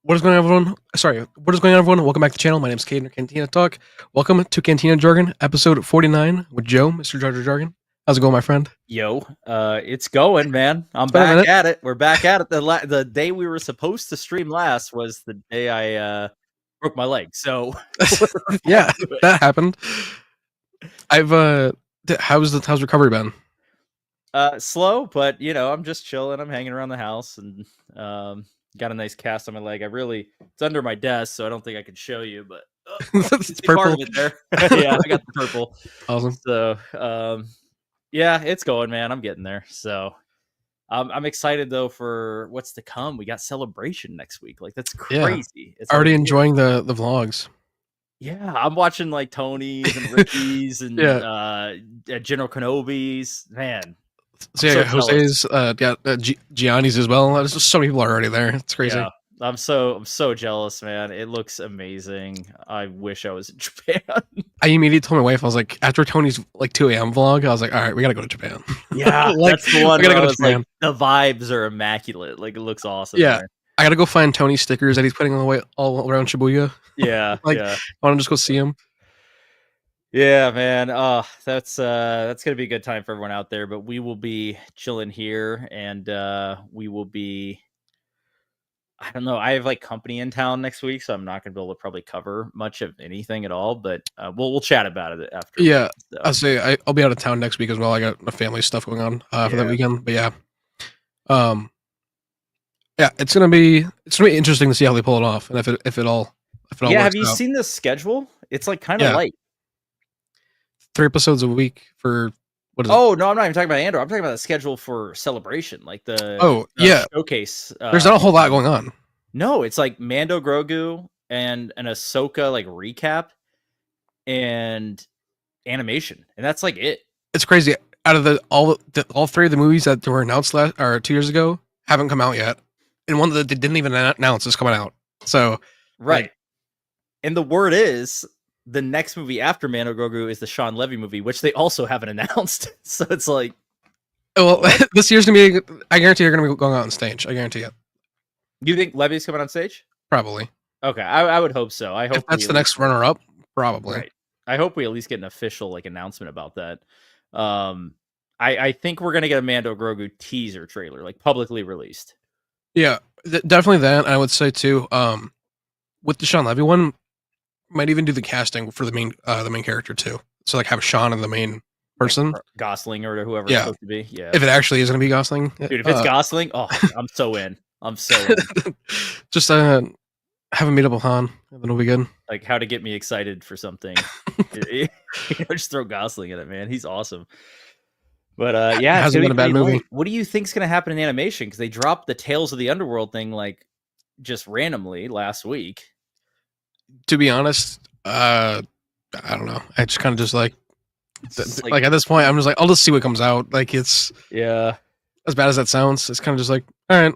What is going on, everyone? Sorry, what is going on, everyone? Welcome back to the channel. My name is Caden, or Cantina Talk. Welcome to Cantina Jargon, episode 49 with Joe, Mr. Jar Jar Jargon. How's it going, my friend? Yo, it's going, man. I'm been a back minute. at it. We're back at it. The day we were supposed to stream last was the day I broke my leg. So Yeah, that happened. How's recovery been? slow, but I'm just chilling. I'm hanging around the house and got a nice cast on my leg. It's under my desk, so I don't think I can show you, but It's part purple. of it there. Yeah, I got the purple. Awesome. So yeah, it's going, man. I'm getting there. So I'm excited though for what's to come. We got Celebration next week. Like that's crazy. It's Already like, enjoying the vlogs. yeah, I'm watching like Tony's and Ricky's and General Kenobi's. Man, So yeah, Jose's got Gianni's as well. There's just so many people are already there. It's crazy. Yeah, I'm so jealous, man. It looks amazing. I wish I was in Japan. I immediately told my wife, I was like, after Tony's like 2 a.m. vlog, I was like, all right, we gotta go to Japan. Yeah, like, that's the one. We gotta go to Japan. Japan. Like, the vibes are immaculate. Like it looks awesome. Yeah. There. I gotta go find Tony's stickers that he's putting away all around Shibuya. Yeah, I want to just go see him. Yeah, man. That's gonna be a good time for everyone out there. But we will be chilling here, and we will be. I don't know. I have like company in town next week, so I'm not gonna be able to probably cover much of anything at all. But we'll chat about it after. Yeah, so. I'll be out of town next week as well. I got a family stuff going on for that weekend. But yeah, it's gonna be interesting to see how they pull it off, and if it all. Yeah, have you seen the schedule? It's like kind of light. 3 episodes a week for what is it? Oh no, I'm not even talking about Andor. I'm talking about the schedule for Celebration, like the showcase. There's not a whole lot going on. No, it's like Mando Grogu and an Ahsoka like recap and animation, and that's like it. It's crazy. Out of all 3 of the movies that were announced 2 years ago haven't come out yet, and one that they didn't even announce is coming out. So right, and the word is the next movie after Mando Grogu is the Sean Levy movie, which they also haven't announced. So it's like, well, this year's gonna be. I guarantee you're gonna be going out on stage. I guarantee it. You think Levy's coming on stage? Probably. Okay, I would hope so. I hope if that's the next runner-up. Probably. Right. I hope we at least get an official like announcement about that. I think we're gonna get a Mando Grogu teaser trailer, like publicly released. Yeah, definitely that. I would say too. With the Sean Levy one, might even do the casting for the main character too. So like have Sean and the main person, like Gosling or whoever it's supposed to be. Yeah, if it actually is going to be Gosling, dude. If it's Gosling, oh, I'm so in. I'm so in. Just have a meet up with Han, and then it'll be good. Like how to get me excited for something. Just throw Gosling in it, man. He's awesome. But yeah, it hasn't been a bad movie. What do you think's going to happen in animation? Because they dropped the Tales of the Underworld thing like just randomly last week. To be honest, I don't know. I just kind of just like at this point, I'm just like, I'll just see what comes out. Like it's as bad as that sounds. It's kind of just like, all right.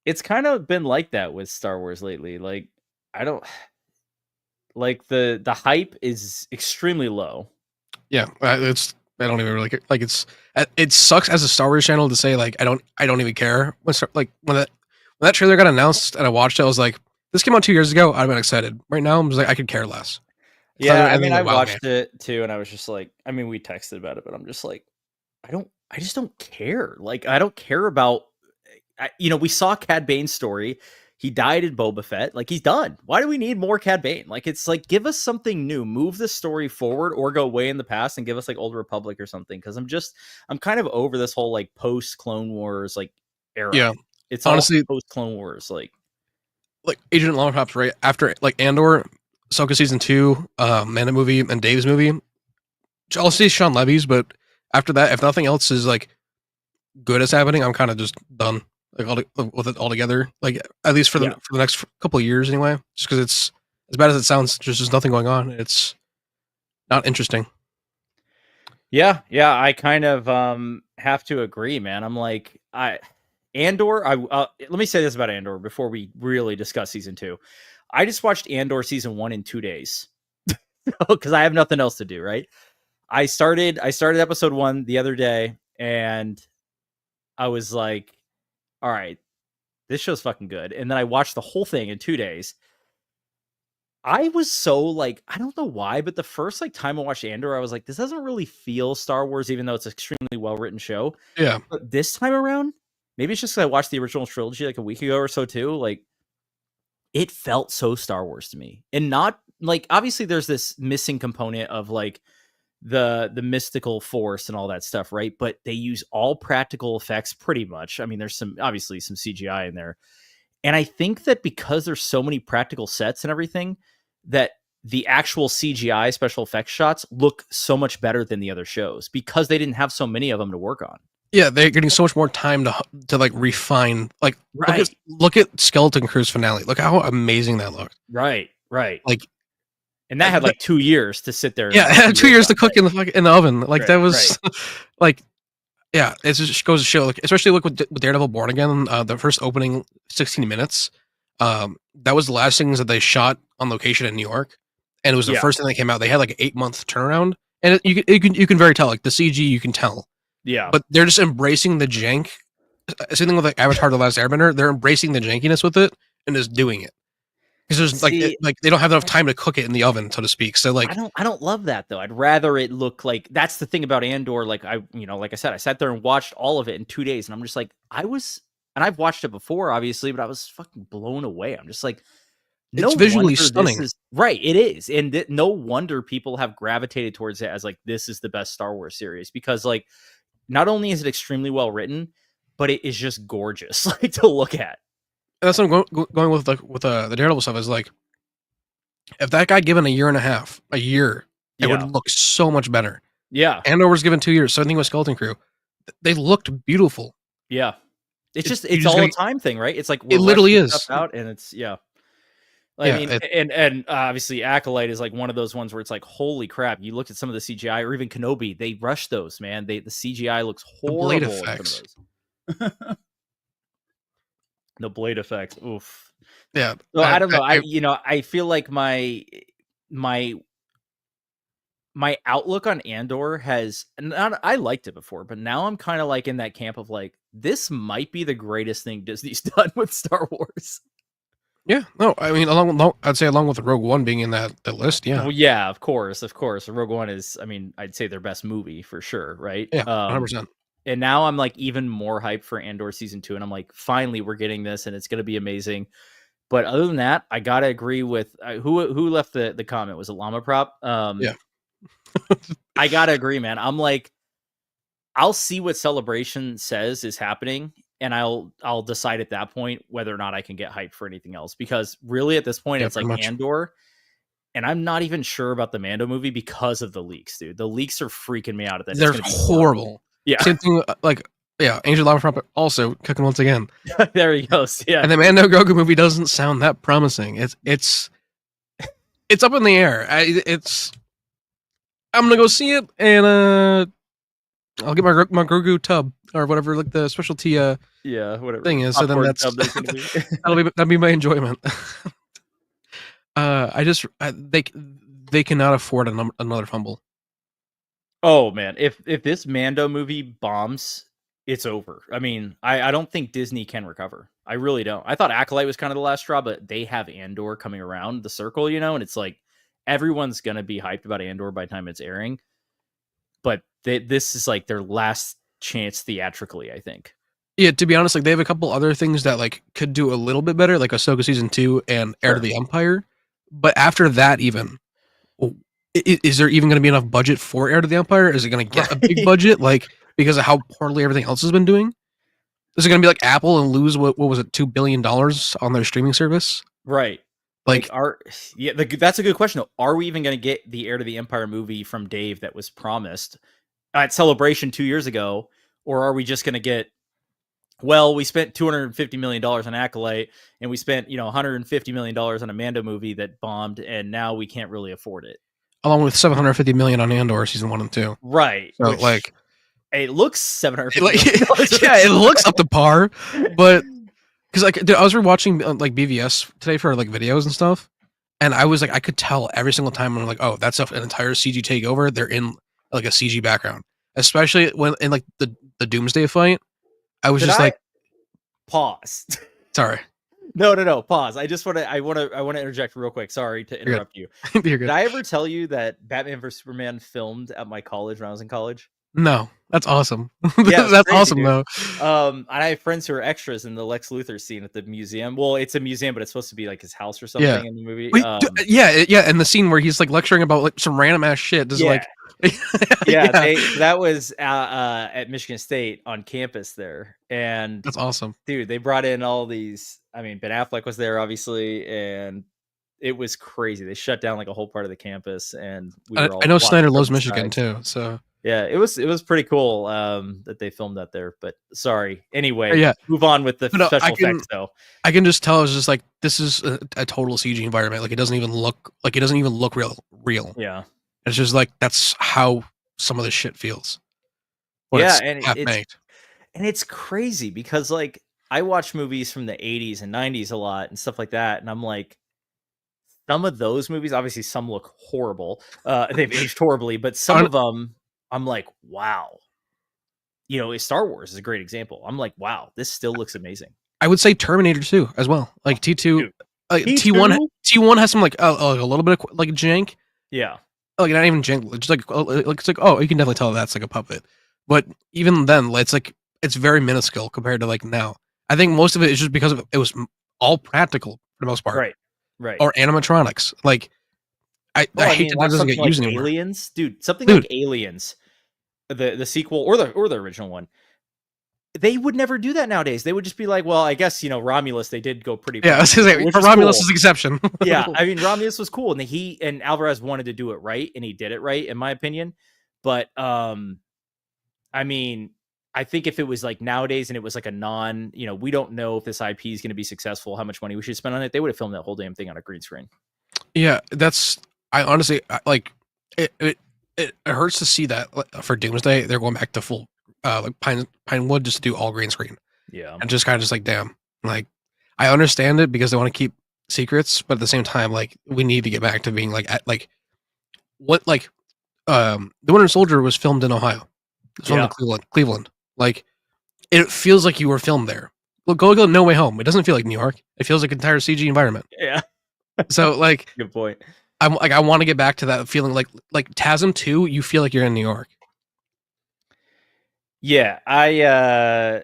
It's kind of been like that with Star Wars lately. Like I don't like the hype is extremely low. Yeah, I don't even really like it sucks as a Star Wars channel to say like I don't even care when that trailer got announced and I watched it. I was like, this came out 2 years ago. I'd been excited. Right now, I'm just like, I could care less. Yeah, I mean, I watched it too, and I was just like, I mean, we texted about it, but I'm just like, I just don't care. Like, I don't care about, we saw Cad Bane's story. He died in Boba Fett. Like, he's done. Why do we need more Cad Bane? Like, it's like, give us something new. Move the story forward or go way in the past and give us like Old Republic or something. Because I'm kind of over this whole like post Clone Wars like era. Yeah, it's honestly post Clone Wars like Agent Longhops right after like Andor, Ahsoka season 2, Mando movie, and Dave's movie. I'll see Sean Levy's, but after that, if nothing else is like good is happening, I'm kind of just done like with it altogether. Like at least for the next couple of years anyway. Just because it's as bad as it sounds, just nothing going on. It's not interesting. Yeah, I kind of have to agree, man. I'm like Andor, let me say this about Andor before we really discuss season 2. I just watched Andor season 1 in 2 days because I have nothing else to do. Right? I started episode 1 the other day, and I was like, all right, this show's fucking good. And then I watched the whole thing in 2 days. I was so like, I don't know why, but the first like time I watched Andor, I was like, this doesn't really feel Star Wars, even though it's an extremely well written show. Yeah. But this time around, maybe it's just because I watched the original trilogy like a week ago or so too. Like, it felt so Star Wars to me, and not like, obviously there's this missing component of like the mystical force and all that stuff, right? But they use all practical effects pretty much. I mean, there's obviously some CGI in there. And I think that because there's so many practical sets and everything, that the actual CGI special effects shots look so much better than the other shows because they didn't have so many of them to work on. Yeah, they're getting so much more time to like refine. Like, right. Look at Skeleton Crew's finale. Look how amazing that looked. Right. Like, and that had like 2 years to sit there. Yeah, it had 2 years to cook in the oven. Like, that was like. Yeah, it just goes to show, like, especially look with Daredevil Born Again, the first opening 16 minutes, that was the last things that they shot on location in New York, and it was the first thing that came out. They had like an 8-month turnaround, and you can very tell, like the CG, you can tell. Yeah, but they're just embracing the jank. Same thing with like Avatar: The Last Airbender. They're embracing the jankiness with it and just doing it. Because there's like they don't have enough time to cook it in the oven, so to speak. So like, I don't love that though. I'd rather it look like, that's the thing about Andor. Like like I said, I sat there and watched all of it in 2 days, and I'm just like, and I've watched it before, obviously, but I was fucking blown away. I'm just like, it's visually stunning. Right, it is, and no wonder people have gravitated towards it as like, this is the best Star Wars series, because like, not only is it extremely well written, but it is just gorgeous, like, to look at. That's what I'm going with, like, with the Daredevil stuff, is like, if that guy given a year, it would look so much better. Yeah. Andor was given 2 years. Same thing with Skeleton Crew. They looked beautiful. Yeah. It's all a time thing, right? It's like, it literally is out, and it's I mean, and obviously Acolyte is like one of those ones where it's like, holy crap! You look at some of the CGI, or even Kenobi, they rush those, man. The CGI looks horrible. The blade effects. The blade effects. Oof. Yeah. So I don't know. I feel like my outlook on Andor has not. I liked it before, but now I'm kind of like in that camp of like, this might be the greatest thing Disney's done with Star Wars. Yeah, no, I mean, I'd say along with Rogue One being in that list, yeah. Well, yeah, of course. Rogue One is, I mean, I'd say their best movie for sure, right? Yeah, 100%. And now I'm like even more hyped for Andor season 2, and I'm like, finally, we're getting this, and it's going to be amazing. But other than that, I gotta agree with who left the comment. Was it Llama Prop? Yeah. I gotta agree, man. I'm like, I'll see what Celebration says is happening, and I'll decide at that point whether or not I can get hyped for anything else. Because really, at this point, it's like Andor, and I'm not even sure about the Mando movie because of the leaks, dude. The leaks are freaking me out. They're horrible. Yeah, same thing. Like, yeah, Angel Lava Prop also cooking once again. There he goes. Yeah, and the Mando Grogu movie doesn't sound that promising. It's up in the air. I'm gonna go see it, and I'll get my Grogu tub or whatever, like the specialty whatever thing is. So then that'll be my enjoyment. They cannot afford another fumble. Oh man, if this Mando movie bombs, it's over. I mean, I don't think Disney can recover. I really don't. I thought Acolyte was kind of the last straw, but they have Andor coming around the circle, and it's like everyone's gonna be hyped about Andor by the time it's airing. But this is like their last chance theatrically, I think. Yeah, to be honest, like they have a couple other things that like could do a little bit better, like Ahsoka season 2 and Heir to the Empire. But after that, even is there even going to be enough budget for Heir to the Empire? Is it going to get a big budget, like because of how poorly everything else has been doing? Is it going to be like Apple and lose what was it, $2 billion on their streaming service? Right. Like that's a good question though. Are we even going to get the Heir to the Empire movie from Dave that was promised at Celebration 2 years ago, or are we just going to get? Well, we spent $250 million on Acolyte, and we spent $150 million on a Mando movie that bombed, and now we can't really afford it. Along with $750 million on Andor season 1 and 2, right? So like, it looks $750 million. Yeah, it looks up to par, but. Because like, dude, I was rewatching like BVS today for like videos and stuff, and I was like, I could tell every single time I'm like, oh, that's an entire CG takeover. They're in like a CG background, especially when in like the Doomsday fight. I was pause. Sorry. No. Pause. I want to interject real quick. Sorry to interrupt you. You're good. Did I ever tell you that Batman vs Superman filmed at my college when I was in college? No, that's awesome. Yeah, That's crazy, awesome dude. though. And I have friends who are extras in the Lex Luthor scene at the museum. Well, it's a museum, but it's supposed to be like his house or something in the movie. Wait, yeah, and the scene where he's like lecturing about like some random ass shit. Just like, that was at Michigan State on campus there, and that's awesome, dude. They brought in all these. I mean, Ben Affleck was there, obviously, and it was crazy. They shut down like a whole part of the campus, and we were all I know Snyder loves Michigan too, so yeah, it was pretty cool that they filmed that there. But sorry, anyway, move on with the special effects though. I can just tell it's just like this is a total CG environment. Like it doesn't even look real. Yeah, it's just like that's how some of this shit feels. And it's crazy because like I watch movies from the 80s and 90s a lot and stuff like that, and I'm like, some of those movies, obviously some look horrible. They've aged horribly, but some of them I'm like, wow. You know, Star Wars is a great example. I'm like, wow, this still looks amazing. I would say Terminator 2 as well. Like T2, T1 has some like a little bit of like jank. Yeah. Like not even jank, just like it's like, oh, you can definitely tell that's like a puppet. But even then, it's like it's very minuscule compared to like now. I think most of it is just because it was all practical for the most part. Right. Or animatronics. Like I hate that doesn't get used anymore. Aliens, dude. Something like Aliens, the sequel or the original one. They would never do that nowadays. They would just be like, well, I guess, you know, Romulus, they did go pretty. Yeah, I was gonna say, Romulus is the exception. Yeah, I mean, Romulus was cool, and he and Alvarez wanted to do it right, and he did it right, in my opinion. But I mean, I think if it was like nowadays and it was like a you know, we don't know if this IP is going to be successful, how much money we should spend on it, they would have filmed that whole damn thing on a green screen. Yeah, I honestly like it hurts to see that for Doomsday they're going back to full like Pinewood just to do all green screen. Yeah, and just kind of just like, damn, like I understand it because they want to keep secrets, but at the same time, like we need to get back to being like the Winter Soldier was filmed in Ohio. It's filmed in Cleveland. Like it feels like you were filmed there. Look, go No Way Home. It doesn't feel like New York. It feels like an entire CG environment. Yeah. So like, good point. I'm like, I want to get back to that feeling like TASM 2, you feel like you're in New York. Yeah, I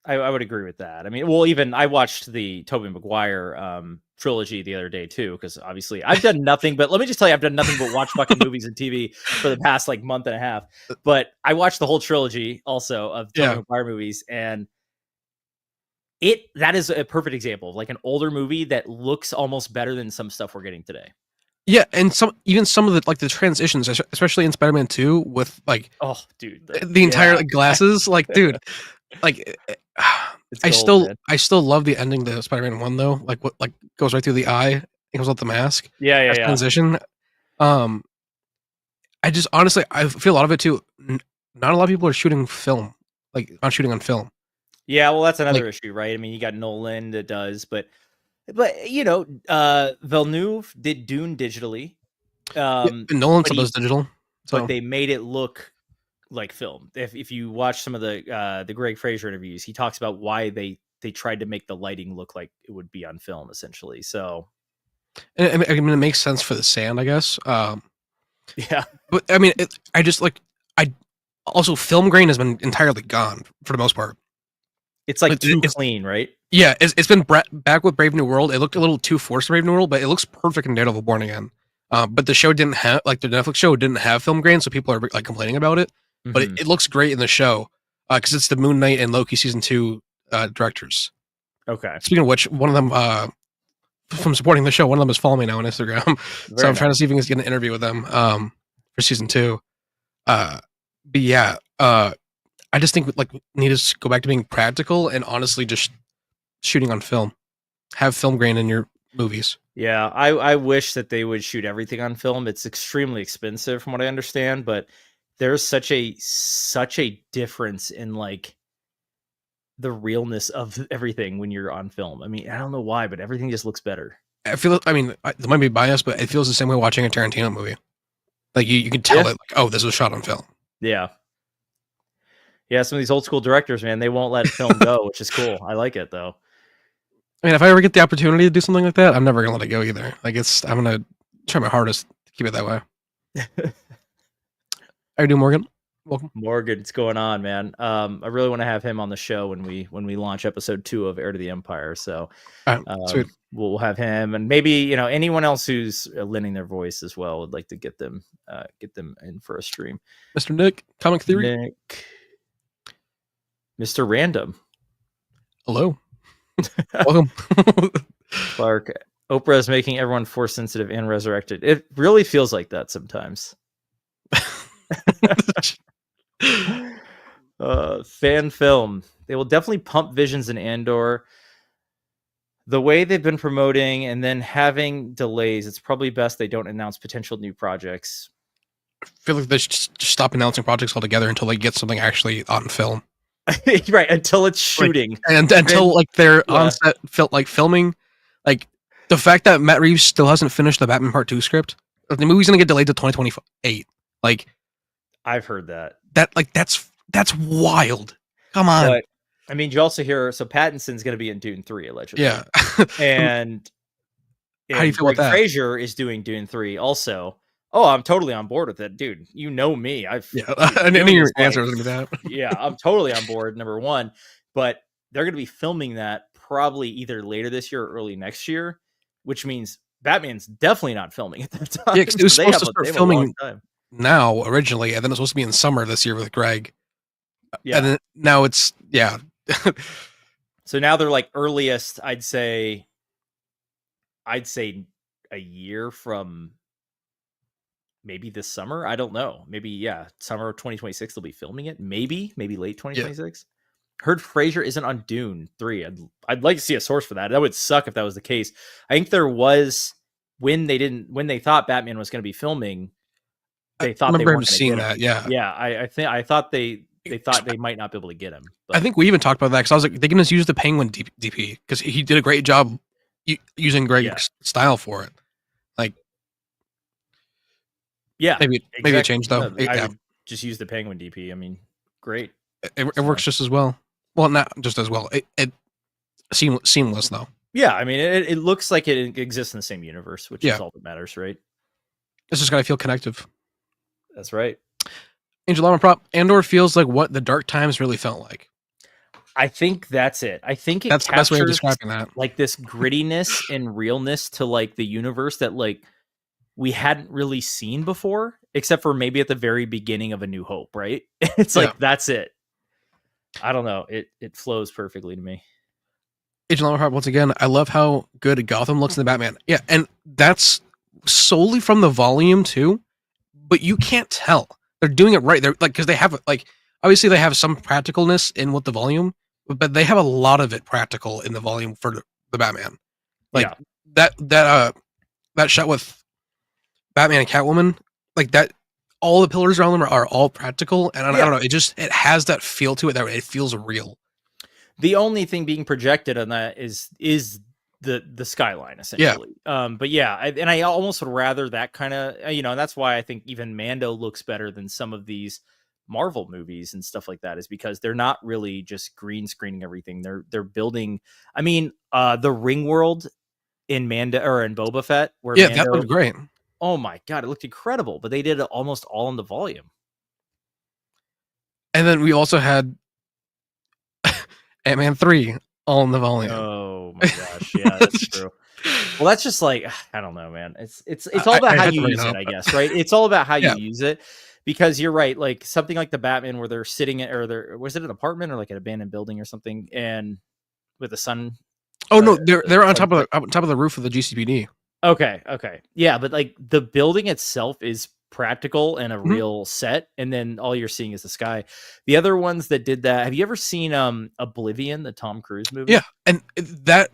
would agree with that. I mean, well, even I watched the Tobey Maguire trilogy the other day too, because obviously I've done nothing but, let me just tell you, I've done nothing but watch fucking movies and TV for the past like month and a half. But I watched the whole trilogy also of Tobey Maguire movies, and that is a perfect example of like an older movie that looks almost better than some stuff we're getting today. Yeah, and some of the like the transitions, especially in Spider-Man 2 with like, oh dude, the entire like, glasses, like dude, like I still love the ending to Spider-Man 1 though, like what like goes right through the eye, it goes with the mask. Yeah. Transition. I just honestly I feel a lot of it too. Not a lot of people are shooting film, like not shooting on film. Yeah, well, that's another issue, right? I mean, you got Nolan that does, but you know, Villeneuve did Dune digitally. Nolan still does digital, but they made it look like film. If you watch some of the Greg Fraser interviews, he talks about why they tried to make the lighting look like it would be on film, essentially. So, I mean, it makes sense for the sand, I guess. Yeah, but I mean, also film grain has been entirely gone for the most part. It's like too clean, right? Yeah, it's been back with Brave New World. It looked a little too forced, Brave New World, but it looks perfect in Daredevil Born Again. But the show didn't have, like the Netflix show didn't have film grain, so people are like complaining about it. Mm-hmm. But it looks great in the show because it's the Moon Knight and Loki season 2 directors. Okay. Speaking of which, one of them from supporting the show, one of them is following me now on Instagram. So I'm trying to see if we can get an interview with them for season 2. But yeah, I just think like need to go back to being practical and honestly just shooting on film. Have film grain in your movies. Yeah, I wish that they would shoot everything on film. It's extremely expensive from what I understand, but there's such a difference in like the realness of everything when you're on film. I mean, I don't know why, but everything just looks better. I might be biased, but it feels the same way watching a Tarantino movie. Like you can tell it like, oh, this was shot on film. Yeah. Yeah, some of these old school directors, man, they won't let film go, which is cool. I like it though. I mean, if I ever get the opportunity to do something like that, I'm never gonna let it go either. Like I'm gonna try my hardest to keep it that way. How you doing, Morgan? Welcome. Morgan, what's going on, man? I really want to have him on the show when we launch episode 2 of Heir to the Empire. So sweet. We'll have him, and maybe anyone else who's lending their voice as well. Would like to get them in for a stream. Mr. Nick, Comic Theory. Nick, Mr. Random. Hello. Welcome. Clark. Oprah is making everyone force sensitive and resurrected. It really feels like that sometimes. Fan film. They will definitely pump visions in Andor. The way they've been promoting and then having delays, it's probably best they don't announce potential new projects. I feel like they should just stop announcing projects altogether until they get something actually on film. Right, until it's shooting. And until they're on set filming. Like the fact that Matt Reeves still hasn't finished the Batman Part 2 script. The movie's gonna get delayed to 2028. Like I've heard that. That's wild. Come on. But, I mean, you also hear Pattinson's going to be in Dune 3 allegedly. Yeah. and how do you feel about that? Fraser is doing Dune 3 also. Oh, I'm totally on board with it, dude. You know me. I knew your answer was going to be that. Yeah, I'm totally on board. Number one, but they're going to be filming that probably either later this year or early next year, which means Batman's definitely not filming at that time. Yeah, it was supposed to start filming now originally, and then it's supposed to be in summer this year with Greg. Yeah, and then now it's So now they're like earliest, I'd say a year from maybe this summer. I don't know. Maybe summer of 2026 they'll be filming it. Maybe late 2026. Yeah. Heard Fraser isn't on Dune 3. I'd like to see a source for that. That would suck if that was the case. I think there was when they thought Batman was going to be filming. They thought I remember they seeing that. Yeah. Yeah. I thought they thought they might not be able to get him. But. I think we even talked about that because I was like, they can just use the Penguin DP because he did a great job using Greg's style for it. Like, yeah, maybe a change though. I would just use the Penguin DP. I mean, great. It works just as well. Well, not just as well. It seamless though. Yeah, I mean, it looks like it exists in the same universe, which is all that matters, right? It's just gotta feel connective. That's right. Angel Armor Prop, Andor feels like what the Dark Times really felt like. I think that's it. I think that's the best way of describing that. Like this grittiness and realness to like the universe that like we hadn't really seen before, except for maybe at the very beginning of A New Hope, right? It's like that's it. I don't know. It flows perfectly to me. Angel Armor Prop, once again, I love how good Gotham looks in the Batman. Yeah, and that's solely from the volume too, but you can't tell. They're doing it right. They're like, because they have like, obviously they have some practicalness in with the volume, but they have a lot of it practical in the volume for the Batman. Like that shot with Batman and Catwoman, like that, all the pillars around them are all practical. And I don't know, it has that feel to it that it feels real. The only thing being projected on that is the skyline essentially. But I almost would rather that kind of, and that's why I think even Mando looks better than some of these Marvel movies and stuff like that, is because they're not really just green screening everything. They're building, I mean, the ring world in Mando or in Boba Fett, where Mando, that looked great. Oh my God, it looked incredible, but they did it almost all in the volume. And then we also had Ant-Man 3 all in the volume. Oh my gosh, yeah, that's true. Well, that's just like, I don't know, man. It's all about how you use it, I guess, right? It's all about how you use it, because you're right. Like something like the Batman, where they're sitting at, or was it an apartment or like an abandoned building or something, and with the sun. Oh no, they're on top of the roof of the GCPD. Okay, yeah, but like the building itself is practical and a real set, and then all you're seeing is the sky. The other ones that did that, have you ever seen Oblivion, the Tom Cruise movie? Yeah, and that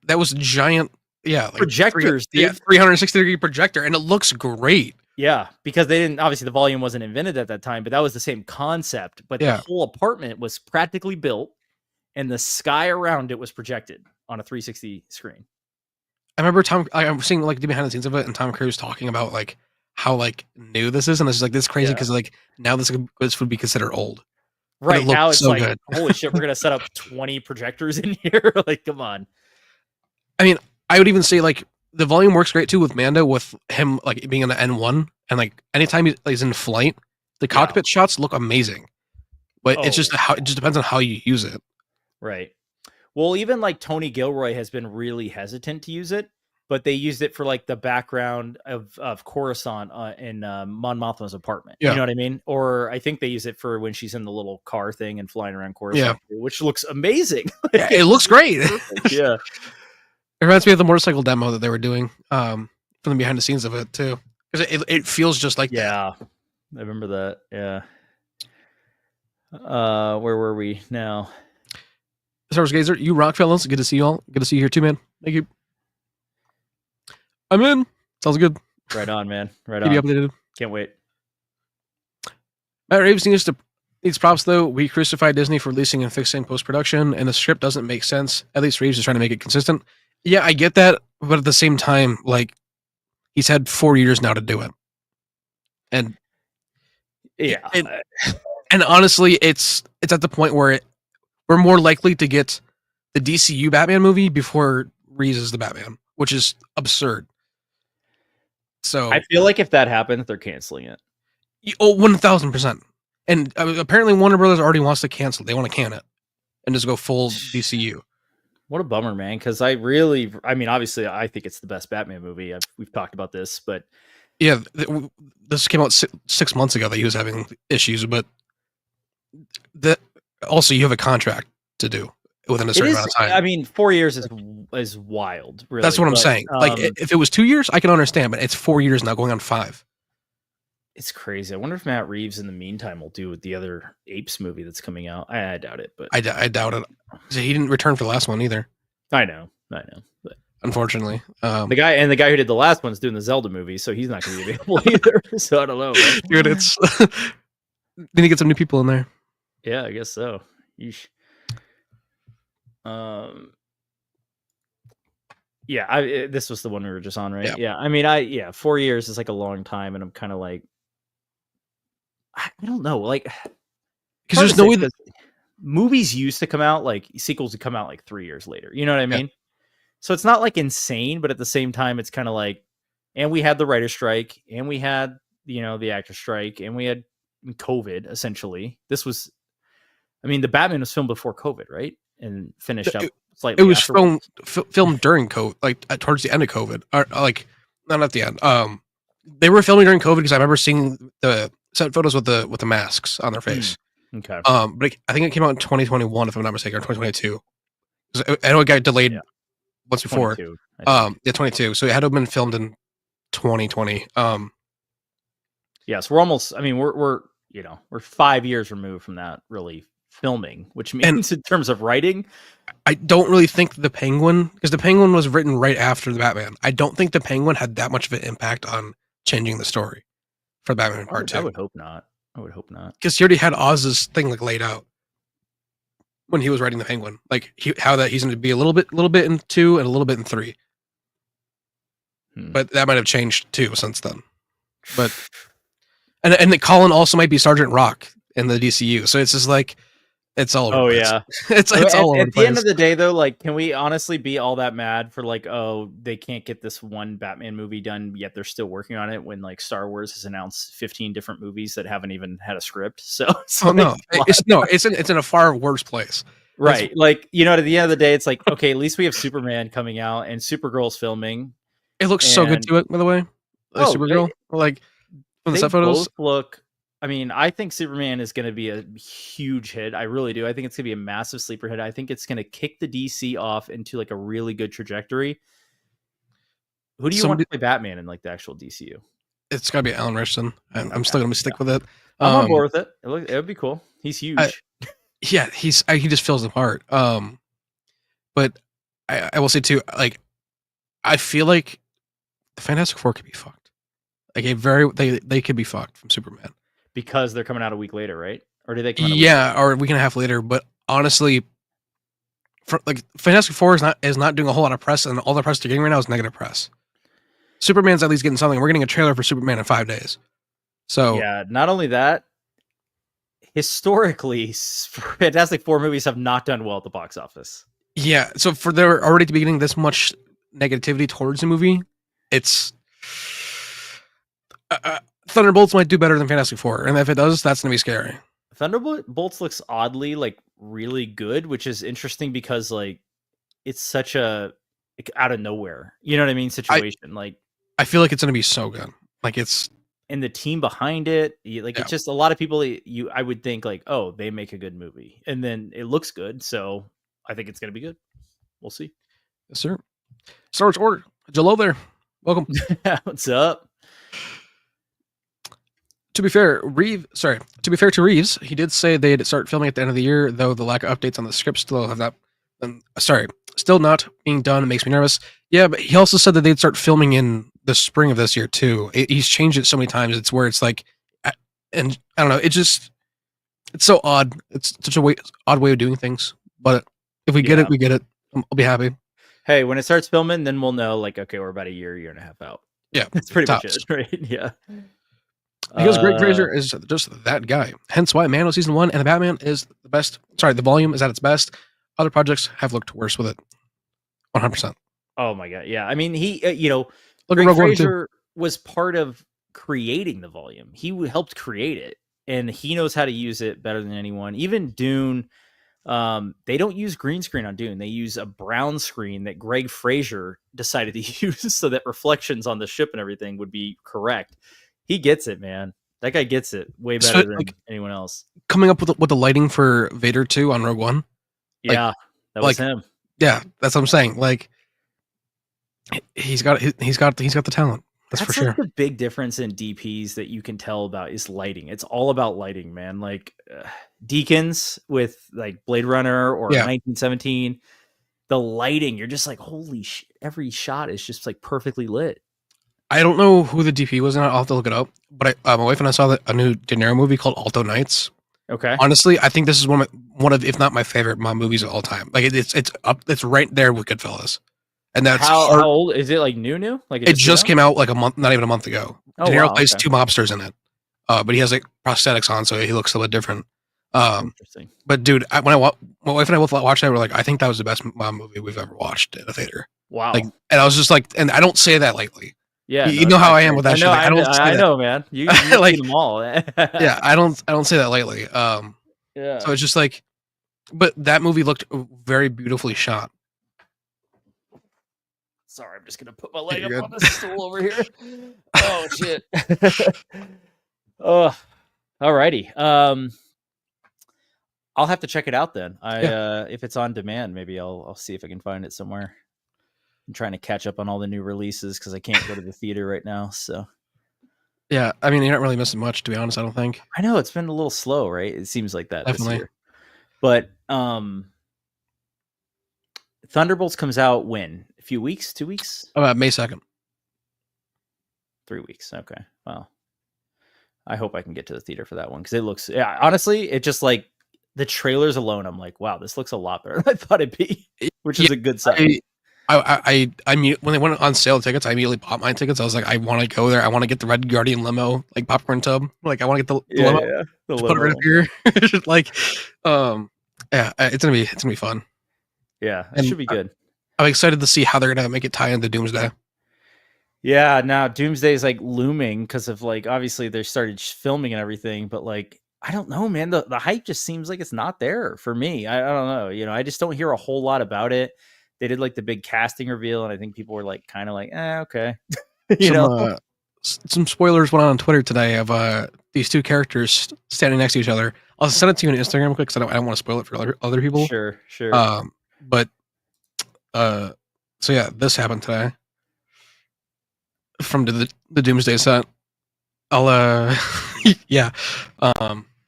was giant, like projectors, 360-degree projector, and it looks great. Yeah, because they didn't, obviously the volume wasn't invented at that time, but that was the same concept. But the whole apartment was practically built, and the sky around it was projected on a 360 screen. I remember I'm seeing like the behind the scenes of it, and Tom Cruise talking about like how like new this is, and it's just like this crazy because like now this would be considered old. Right now, it's so like, good. holy shit, we're gonna set up 20 projectors in here. Like, come on. I mean, I would even say like the volume works great too with Mando, with him like being in the N1, and like anytime he's in flight, the cockpit shots look amazing. But it's just how it just depends on how you use it. Right. Well, even like Tony Gilroy has been really hesitant to use it, but they used it for like the background of Coruscant in Mon Mothma's apartment. Yeah. You know what I mean? Or I think they use it for when she's in the little car thing and flying around Coruscant, which looks amazing. Yeah, it looks great. Yeah. It reminds me of the motorcycle demo that they were doing from the behind the scenes of it too, because it feels just like that. Yeah, I remember that. Yeah. Where were we now? Star Wars Gazer, you rock, fellas. Good to see you all. Good to see you here too, man. Thank you. I'm in. Sounds good. Right on, man. Right Keep on. you updated. Can't wait. Matt Reeves needs props though. We crucified Disney for releasing and fixing post-production, and the script doesn't make sense. At least Reeves is trying to make it consistent. Yeah, I get that, but at the same time, like, he's had 4 years now to do it. And yeah. And honestly, it's at the point where we're more likely to get the DCU Batman movie before Reeves is the Batman, which is absurd. So I feel like if that happens, they're canceling it. Oh, 1,000%. And apparently Warner Brothers already wants to cancel. They want to can it and just go full DCU. What a bummer, man. Because obviously, I think it's the best Batman movie. We've talked about this, but yeah, this came out 6 months ago that he was having issues, but also you have a contract to do within a certain amount of time. I mean, 4 years is wild. Really, that's what I'm saying. Like, if it was 2 years, I can understand, but it's 4 years now, going on 5. It's crazy. I wonder if Matt Reeves, in the meantime, will do with the other Apes movie that's coming out. I doubt it, but I doubt it. He didn't return for the last one either. I know. But unfortunately, the guy who did the last one's doing the Zelda movie, so he's not going to be available either. So I don't know. Man. Dude, it's need to get some new people in there. Yeah, I guess so. Yeesh. Yeah, this was the one we were just on, right? Yeah. I mean, 4 years is like a long time, and I'm kind of like, I don't know, like, because there's no way that movies used to come out, like sequels would come out like 3 years later. You know what I mean? So it's not like insane, but at the same time, it's kind of like, and we had the writer's strike, and we had, the actor strike, and we had COVID, essentially. This was, I mean, the Batman was filmed before COVID, right? And finished up slightly. It was filmed during COVID, like towards the end of COVID, or like not at the end. They were filming during COVID because I remember seeing the set photos with the masks on their face. Okay. But I think it came out in 2021, if I'm not mistaken, or 2022. I know it got delayed once before. 22. So it had to have been filmed in 2020. Yeah, so we're almost. I mean, we're 5 years removed from that really filming, which means in terms of writing, I don't really think the Penguin, because the Penguin was written right after the Batman. I don't think the Penguin had that much of an impact on changing the story for Batman Part 2. I would hope not. Because he already had Oz's thing like laid out when he was writing the Penguin, like how that he's going to be a little bit in 2 and a little bit in 3. But that might have changed too since then. But and the Colin also might be Sergeant Rock in the DCU, so it's just like it's all. Oh yeah, it's all. At the end of the day, though, like, can we honestly be all that mad for like, oh, they can't get this one Batman movie done, yet they're still working on it, when like Star Wars has announced 15 different movies that haven't even had a script? So it's in a far worse place. Right, like, at the end of the day, it's like, okay, at least we have Superman coming out and Supergirl's filming. It looks so good to it, by the way. Supergirl, like from the set photos, both look. I mean, I think Superman is going to be a huge hit. I really do. I think it's going to be a massive sleeper hit. I think it's going to kick the DC off into like a really good trajectory. Who do you want to play Batman in like the actual DCU? It's got to be Alan Richardson. I'm still going to stick with it. I'm on board with it. It would be cool. He's huge. He just fills the part. But I will say too, like, I feel like the Fantastic Four could be fucked. Like they could be fucked from Superman. Because they're coming out a week later, right? Or did they come out or a week and a half later? But honestly, Fantastic Four is not doing a whole lot of press, and all the press they're getting right now is negative press. Superman's at least getting something. We're getting a trailer for Superman in 5 days. So yeah, not only that, historically, Fantastic Four movies have not done well at the box office. Yeah, so for there already to be getting this much negativity towards the movie, it's Thunderbolts might do better than Fantastic Four, and if it does, that's gonna be scary. Thunderbolts looks oddly like really good, which is interesting because like it's such a out of nowhere, you know what I mean, situation. I feel like it's gonna be so good. Like it's and the team behind it, it's just a lot of people. I would think like, oh, they make a good movie, and then it looks good, so I think it's gonna be good. We'll see. Yes, sir. Star Wars Order. Hello there. Welcome. What's up? To be fair to Reeves, he did say they'd start filming at the end of the year, though the lack of updates on the script still have not. Still not being done. It makes me nervous. Yeah, but he also said that they'd start filming in the spring of this year too. He's changed it so many times. It's where it's like, and I don't know. It's so odd. It's such a odd way of doing things. But if we get it, we get it. I'll be happy. Hey, when it starts filming, then we'll know. Like, okay, we're about a year and a half out. Yeah, that's pretty much it, right? Yeah. Because Greg Fraser is just that guy. Hence why Mando Season 1 and The Batman is the best. Sorry, the volume is at its best. Other projects have looked worse with it. 100%. Oh my God. Yeah. I mean, he, Greg Fraser was part of creating the volume. He helped create it and he knows how to use it better than anyone. Even Dune, they don't use green screen on Dune. They use a brown screen that Greg Fraser decided to use so that reflections on the ship and everything would be correct. He gets it, man. That guy gets it way better than anyone else. Coming up with the lighting for Vader 2 on Rogue One. Yeah, that was him. Yeah, that's what I'm saying. Like, he's got the talent. That's for sure. The big difference in DPs that you can tell about is lighting. It's all about lighting, man. Like Deakins with like Blade Runner or 1917, the lighting, you're just like, holy shit! Every shot is just like perfectly lit. I don't know who the DP was, and I'll have to look it up. But my wife and I saw a new De Niro movie called Alto Nights. Okay. Honestly, I think this is one of if not my favorite mob movies of all time. Like it's right there with Goodfellas. And that's how old is it? Like new? Like it just came out like a month, not even a month ago. Oh, De Niro plays two mobsters in it, but he has like prosthetics on, so he looks a little different. Interesting. But dude, my wife and I both watched that. We're like, I think that was the best mob movie we've ever watched in a theater. Wow. Like, and I was just like, and I don't say that lightly. Yeah, you know how I am with that shit. Like, I know, man. You like them all. Yeah, I don't say that lightly. Yeah. So it's just like, but that movie looked very beautifully shot. Sorry, I'm just gonna put my leg up on the stool over here. Oh shit. Oh, alrighty. I'll have to check it out then. If it's on demand, maybe I'll see if I can find it somewhere. I'm trying to catch up on all the new releases because I can't go to the theater right now. So, yeah, I mean, you're not really missing much, to be honest. I don't think. I know it's been a little slow, right? It seems like that Definitely. this year. But Thunderbolts comes out when? A few weeks? 2 weeks? May 2nd. 3 weeks. Okay. Well, I hope I can get to the theater for that one because it looks. Yeah, honestly, it just like the trailers alone. I'm like, wow, this looks a lot better than I thought it'd be, which is a good sign. I when they went on sale tickets, I immediately bought my tickets. I was like, I want to go there. I want to get the Red Guardian limo, like popcorn tub. Like I want to get the limo. Yeah, the limo. Put it right up here. Like, it's gonna be fun. Yeah, it should be good. I'm excited to see how they're gonna make it tie into Doomsday. Yeah, now Doomsday is like looming because of like obviously they started filming and everything, but like I don't know, man. The hype just seems like it's not there for me. I don't know. You know, I just don't hear a whole lot about it. They did like the big casting reveal, and I think people were like kind of like, okay. Some spoilers went on Twitter today of these two characters standing next to each other. I'll send it to you on Instagram quick because I don't want to spoil it for other people. Sure. So yeah, this happened today from the Doomsday set. Yeah.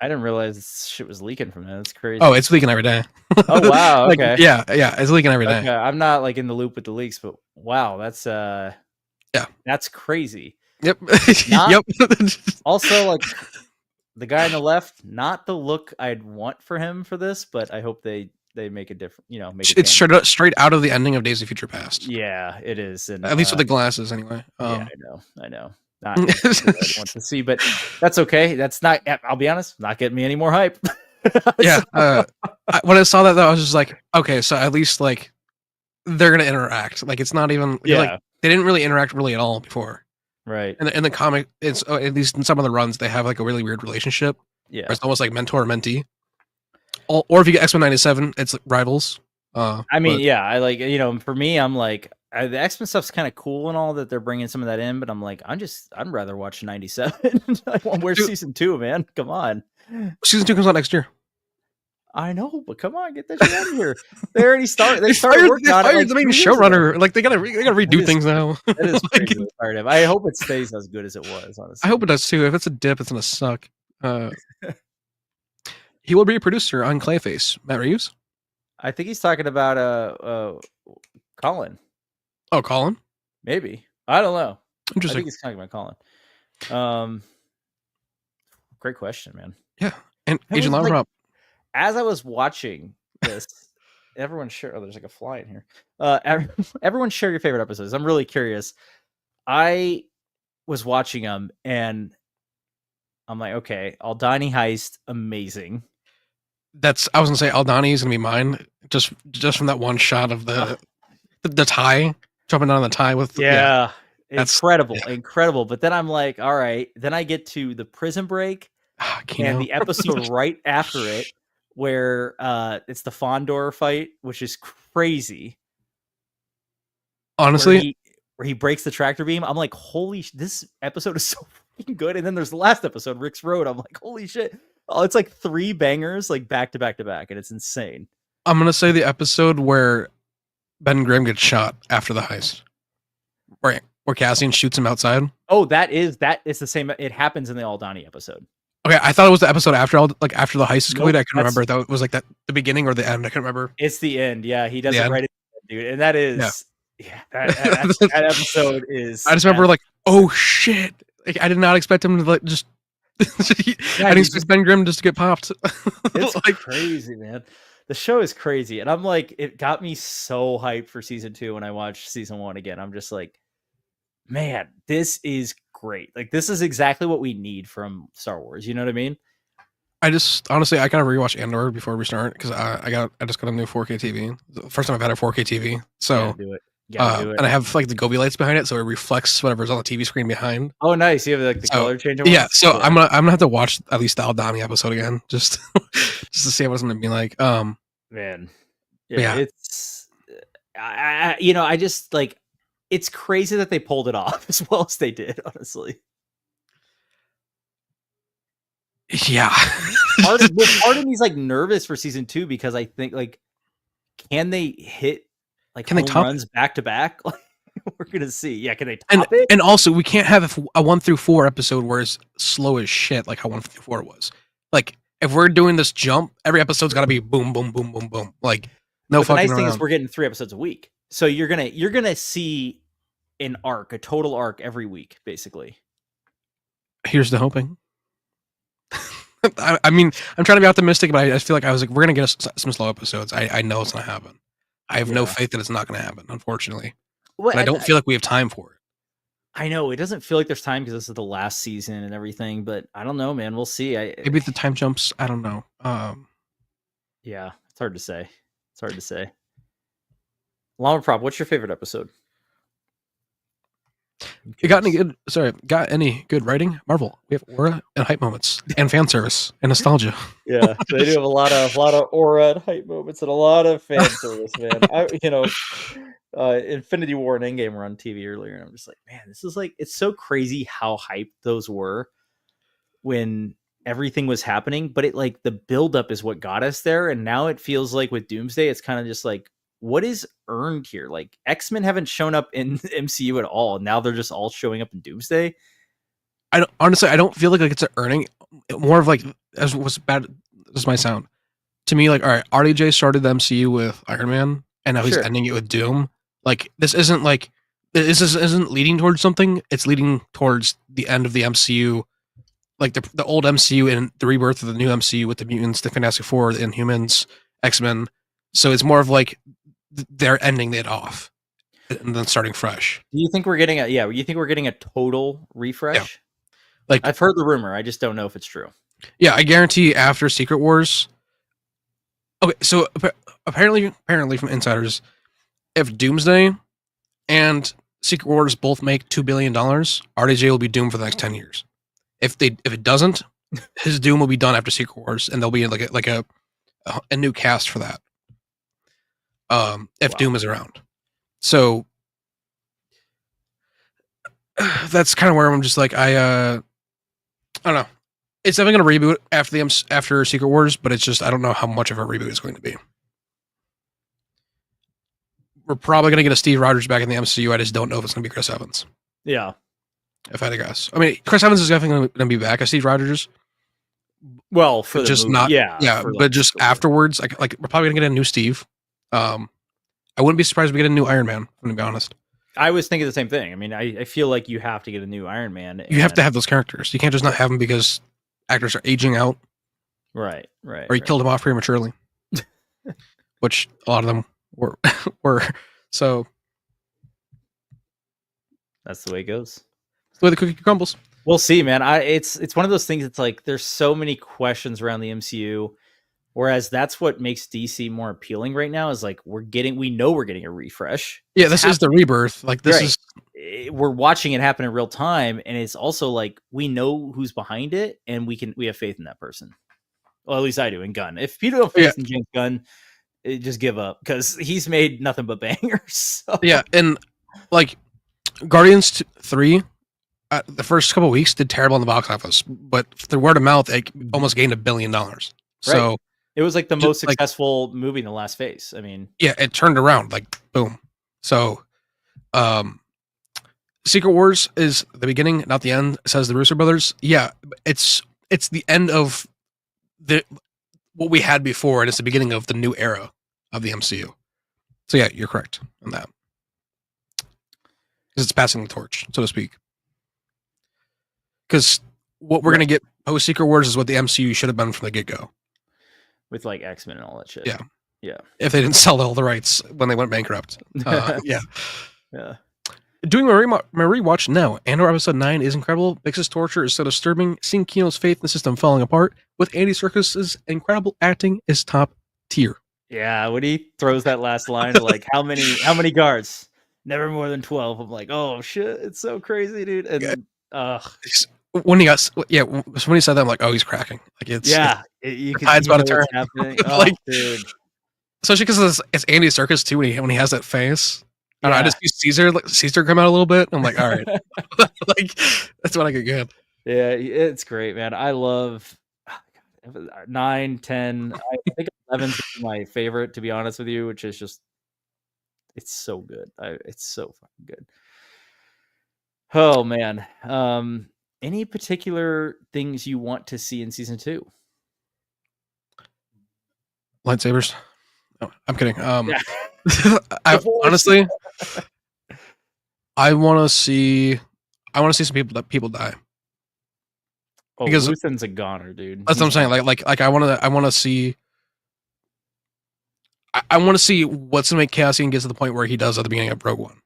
I didn't realize this shit was leaking from that. That's crazy. Oh, it's leaking every day. Oh wow. Like, okay. Yeah, it's leaking every day. Okay. I'm not like in the loop with the leaks, but wow, that's that's crazy. Yep. Yep. Also, like the guy on the left, not the look I'd want for him for this, but I hope they make a different, it's straight out of the ending of Days of Future Past. Yeah, it is. And at least with the glasses anyway. Yeah, I know. not what I want to see, but that's okay. That's not. I'll be honest, not getting me any more hype. Yeah. When I saw that, though, I was just like, okay, so at least like they're gonna interact. Like it's not even like they didn't really interact really at all before. Right. And in the comic, it's at least in some of the runs they have like a really weird relationship. Yeah. It's almost like mentor mentee. Or if you get X-Men 97, it's like rivals. I mean, yeah, I like, for me, I'm like, the X-Men stuff's kind of cool and all that they're bringing some of that in, but I'm like, I'd rather watch 97. Where's season 2, man? Come on. Season 2 comes out next year. I know, but come on, get that shit out of here. They already started. They started working on it. Like, the main showrunner. Like they gotta redo things now. That is crazy. I hope it stays as good as it was. Honestly, I hope it does too. If it's a dip, it's gonna suck. He will be a producer on Clayface. Matt Reeves. I think he's talking about Colin. Oh, Colin? Maybe. I don't know. Interesting. I think he's talking about Colin. Great question, man. Yeah. And Agent Lavrop. As I was watching this, everyone share. Oh, there's like a fly in here. Everyone share your favorite episodes. I'm really curious. I was watching them and I'm like, okay, Aldhani heist, amazing. I was gonna say Aldhani is gonna be mine. Just from that one shot of the tie, jumping down on the tie with incredible. But then I'm like, all right. Then I get to the prison break and the episode right after it, where it's the Fondor fight, which is crazy. Honestly, where he breaks the tractor beam. I'm like, holy this episode is so freaking good. And then there's the last episode, Rick's Road. I'm like, holy shit. Oh, it's like 3 bangers, like back to back to back, and it's insane. I'm gonna say the episode where Ben Grimm gets shot after the heist, where Cassian shoots him outside. Oh, that is the same. It happens in the Aldhani episode. Okay, I thought it was the episode after after the heist is complete. I couldn't remember that was like the beginning or the end. I couldn't remember. It's the end. Yeah, he does it right at the end, dude, and that is that episode is. I just remember like, oh shit! Like, I did not expect him to like just. I didn't expect Ben Grimm just to get popped. It's like crazy, man. The show is crazy, and I'm like, it got me so hyped for season 2 when I watched season 1 again. I'm just like, man, this is great. Like, this is exactly what we need from Star Wars. You know what I mean? I just honestly, I gotta rewatch Andor before we start because I just got a new 4K TV. The first time I've had a 4K TV, so do it. And I have like the Gobi lights behind it, so it reflects whatever's on the TV screen behind. Oh, nice! You have like the color change. Yeah, so I'm gonna have to watch at least the Aldhani episode again, just to see what it's gonna be like. Man, it's I just like it's crazy that they pulled it off as well as they did. Honestly, yeah. part of me's like nervous for season 2 because I think like, can they hit? Like, can they top runs back to back? We're gonna see. Yeah, can they top it? And also, we can't have a 1 through 4 episode where it's slow as shit, like how 1 through 4 was. Like, if we're doing this jump, every episode's got to be boom, boom, boom, boom, boom. Like, no. But the nice thing is we're getting 3 episodes a week, so you're gonna see a total arc every week, basically. Here's the hoping. I mean, I'm trying to be optimistic, but I feel like we're gonna get some slow episodes. I know it's gonna happen. I have no faith that it's not going to happen, unfortunately. Well, I don't feel like we have time for it. I know. It doesn't feel like there's time because this is the last season and everything, but I don't know, man. We'll see. Maybe the time jumps. I don't know. Yeah, it's hard to say. Llama Prop, what's your favorite episode? Got any good writing? Marvel. We have aura and hype moments and fan service and nostalgia. Yeah, they do have a lot of aura and hype moments and a lot of fan service, man. Infinity War and Endgame were on TV earlier, and I'm just like, man, this is like, it's so crazy how hyped those were when everything was happening. But it like the buildup is what got us there, and now it feels like with Doomsday, it's kind of just like, what is earned here? Like, X-Men haven't shown up in MCU at all. Now they're just all showing up in Doomsday. I don't feel like it's an earning. More of like, as was bad as my sound to me, like, all right, RDJ started the MCU with Iron Man, and now he's ending it with Doom. Like, this isn't leading towards something. It's leading towards the end of the MCU, like the old MCU and the rebirth of the new MCU with the mutants, the Fantastic Four, the Inhumans, X-Men. So it's more of like they're ending it off. and then starting fresh. Do you think we're getting a total refresh? Yeah. Like, I've heard the rumor. I just don't know if it's true. Yeah, I guarantee after Secret Wars. Okay, so apparently from insiders, if Doomsday and Secret Wars both make $2 billion, RDJ will be doomed for the next 10 years. If it doesn't, his doom will be done after Secret Wars, and there'll be like a new cast for that. If Doom is around, so that's kind of where I'm just like I don't know. It's definitely going to reboot after Secret Wars, but it's just I don't know how much of a reboot it's going to be. We're probably going to get a Steve Rogers back in the MCU. I just don't know if it's going to be Chris Evans. Yeah. If I had to guess. I mean, Chris Evans is definitely going to be back as Steve Rogers. Well, for just movie, not, yeah, but just afterwards, like we're probably going to get a new Steve. I wouldn't be surprised if we get a new Iron Man, to be honest. I was thinking the same thing. I mean, I feel like you have to get a new Iron Man. You have to have those characters. You can't just not have them because actors are aging out. Right. Or you killed them off prematurely. Which a lot of them were. So that's the way it goes. That's the way the cookie crumbles. We'll see, man. It's one of those things. It's like there's so many questions around the MCU, whereas that's what makes DC more appealing right now. Is like we know we're getting a refresh. Yeah, this is the rebirth. Like this is we're watching it happen in real time, and it's also like we know who's behind it, and we have faith in that person. Well, at least I do in Gunn. If you don't have faith in James Gunn, just give up because he's made nothing but bangers. So. Yeah, and like Guardians 3. The first couple of weeks did terrible in the box office, but through word of mouth, it almost gained $1 billion. So right. It was like the most successful movie in the last phase. I mean, yeah, it turned around like boom. So, Secret Wars is the beginning, not the end, says the Russo brothers. Yeah, it's the end of what we had before, and it's the beginning of the new era of the MCU. So yeah, you're correct on that because it's passing the torch, so to speak. Because what we're going to get post Secret Wars is what the MCU should have been from the get-go. With like X-Men and all that shit. Yeah. If they didn't sell all the rights when they went bankrupt. Yeah. Doing my rewatch now, Andor episode 9 is incredible. Bix's torture is so disturbing. Seeing Kino's faith in the system falling apart with Andy Serkis's incredible acting is top tier. Yeah, when he throws that last line, like how many guards? Never more than 12. I'm like, oh shit, it's so crazy, dude. And when he said that, I'm like, oh, he's cracking. Like you can tide's about to turn. Happening. Oh, dude. Especially because it's Andy Serkis too when he has that face. I just see Caesar come out a little bit. I'm like, all right, like that's what I could get. Yeah, it's great, man. I love 9, 10. I think 11 is my favorite, to be honest with you, which is just it's so good. It's so fucking good. Oh man. Any particular things you want to see in season 2? Lightsabers. No, I'm kidding. I honestly, I want to see some people die. Oh, because Luthen's a goner, dude. That's what I'm saying. Like I want to see. I want to see what's gonna make Cassian get to the point where he does at the beginning of Rogue One.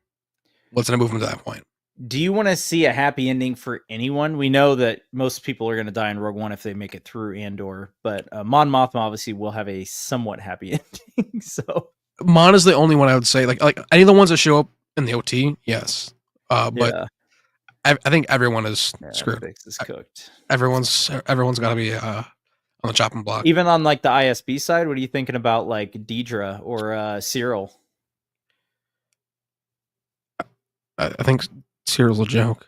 What's gonna move him to that point? Do you want to see a happy ending for anyone? We know that most people are going to die in Rogue One if they make it through Andor, but Mon Mothma obviously will have a somewhat happy ending. So Mon is the only one I would say. Like any of the ones that show up in the OT, yes. But I think everyone is screwed. Bix is cooked. Everyone's got to be on the chopping block. Even on like the ISB side, what are you thinking about like Deidre or Cyril? I think Cyril's a joke.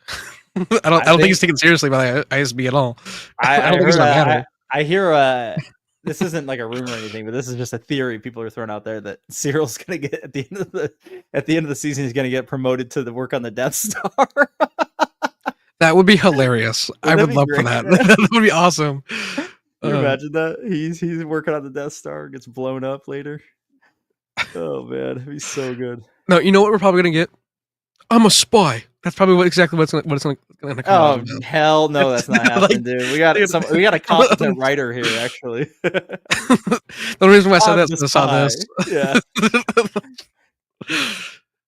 I don't think he's taken seriously by the ISB at all. I don't think he's matter. I hear this isn't like a rumor or anything, but this is just a theory people are throwing out there that Cyril's gonna get at the end of the season he's gonna get promoted to the work on the Death Star. That would be hilarious. I would love for that. That would be awesome. Can you imagine that? He's working on the Death Star, gets blown up later. Oh man, it'd be so good. No, you know what we're probably gonna get? I'm a spy. That's probably what's going to come out. Oh hell no, that's not happening, dude. We got a competent writer here, actually. The reason why I said that is I saw this. Yeah.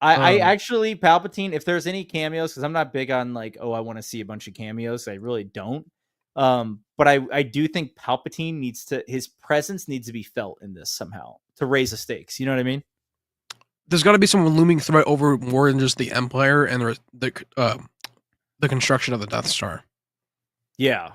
I actually, Palpatine, if there's any cameos, because I'm not big on like, oh, I want to see a bunch of cameos. I really don't. But I do think Palpatine his presence needs to be felt in this somehow to raise the stakes. You know what I mean? There's got to be some looming threat over more than just the Empire and the construction of the Death Star. Yeah.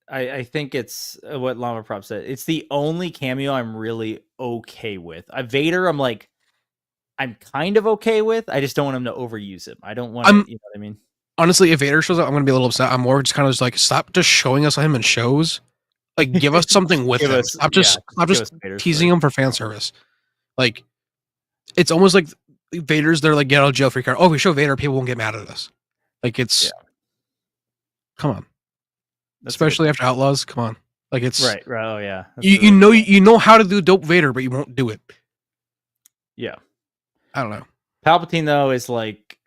I think it's what Llama Prop said. It's the only cameo I'm really okay with. Vader, I'm kind of okay with. I just don't want him to overuse him. I don't want to, you know what I mean? Honestly, if Vader shows up, I'm going to be a little upset. I'm more just kind of just like, stop just showing us him in shows. Like, give us something with him. Stop just teasing him for fan service. Like, it's almost like Vader's their like get out of jail free card. Oh, we show Vader, people won't get mad at us. Like, it's come on. That's especially after Outlaws. Come on. Like, it's right. Oh yeah. You know how to do dope Vader, but you won't do it. Yeah. I don't know. Palpatine though is like,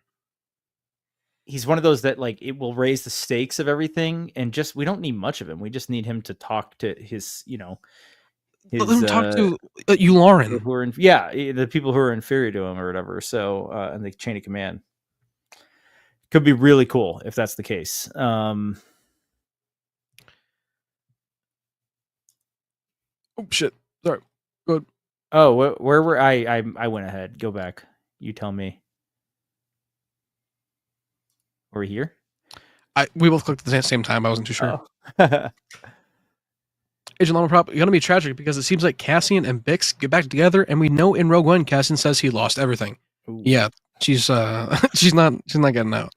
he's one of those that like it will raise the stakes of everything, and just we don't need much of him. We just need him to talk to his, let him talk to you, Lauren. Who are the people who are inferior to him or whatever. So and the chain of command could be really cool if that's the case. Oh shit! Sorry. Good. Oh, where were I went ahead. Go back. You tell me. Are we here? We both clicked at the same time. I wasn't too sure. Oh. Agent Llama Prop, going to be tragic because it seems like Cassian and Bix get back together, and we know in Rogue One Cassian says he lost everything. Ooh. Yeah, she's not getting out.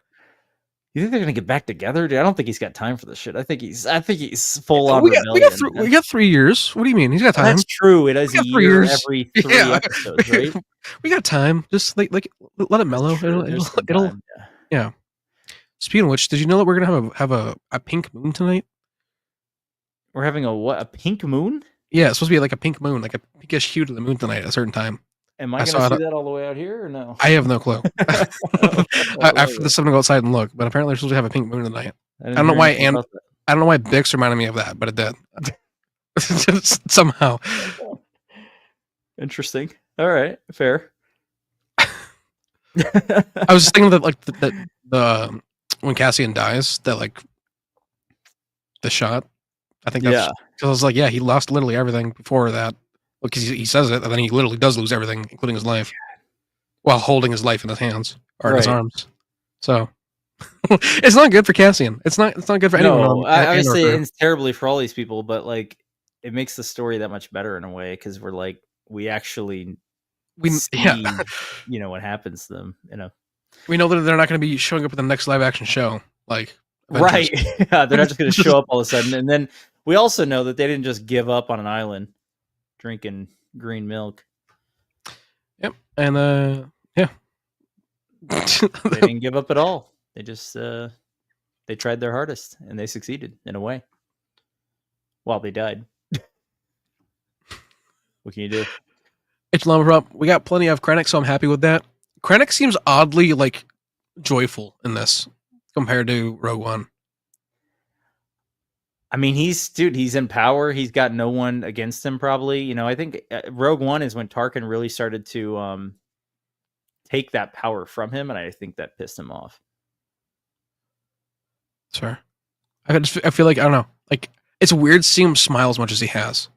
You think they're gonna get back together, dude? I don't think he's got time for this shit. I think he's full on rebellion. We got 3 years. What do you mean? He's got time. That's true. It is a year every 3 episodes, right? We got time. Just like let it mellow. It'll yeah. Speaking of which, did you know that we're gonna have a pink moon tonight? We're having a pink moon? Yeah, it's supposed to be like a pink moon, like a pinkish hue to the moon tonight at a certain time. Am I going to see that all the way out here or no? I have no clue. After this, I'm going to go outside and look. But apparently, we're supposed to have a pink moon tonight. I don't know why. I don't know why Bix reminded me of that, but it did. Somehow. Interesting. All right, fair. I was just thinking that, like the when Cassian dies, that like the shot. I think that's because I was like, yeah, he lost literally everything before that. Because he says it, and then he literally does lose everything, including his life, while holding his life in his hands or in his arms. So it's not good for Cassian. It's not good for anyone. No, obviously it's terribly for all these people, but like it makes the story that much better in a way because we're like we see, what happens to them. We know that they're not going to be showing up in the next live action show, like Avengers. Right? Yeah, they're not just going to show up all of a sudden, and then we also know that they didn't just give up on an island. Drinking green milk. Yep. And they didn't give up at all. They just they tried their hardest and they succeeded in a way. While they died. What can you do? It's Llama Prop. We got plenty of Krennic, so I'm happy with that. Krennic seems oddly like joyful in this compared to Rogue One. I mean, he's in power. He's got no one against him, probably. I think Rogue One is when Tarkin really started to take that power from him, and I think that pissed him off. Sure. I feel like, I don't know. Like, it's weird seeing him smile as much as he has.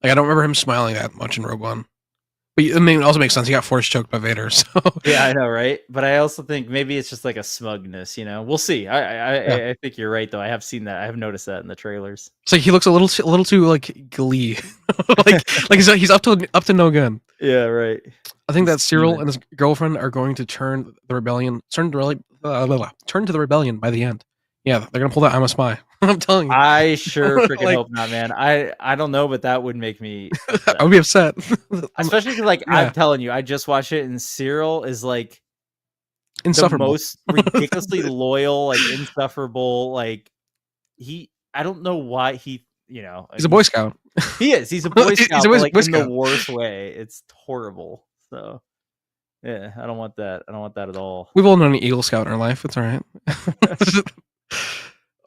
Like, I don't remember him smiling that much in Rogue One. But I mean, it also makes sense. He got force choked by Vader, so... Yeah, I know, right? But I also think maybe it's just like a smugness, We'll see. I think you're right, though. I have seen that. I have noticed that in the trailers. It's like he looks a little too, like, glee. like he's up to no good. Yeah, right. I think that Cyril and his girlfriend are going to turn to the rebellion by the end. Yeah, they're going to pull that I'm a spy. I'm telling you. I sure freaking hope not, man. I don't know, but that would make me upset. I would be upset. Especially because, I'm telling you, I just watched it, and Cyril is, like, insufferable. The most ridiculously loyal, like, insufferable, like, I don't know why he's a Boy Scout. He is. He's a Boy Scout, but, like, in the worst way. It's horrible. So, yeah, I don't want that. I don't want that at all. We've all known an Eagle Scout in our life. It's all right.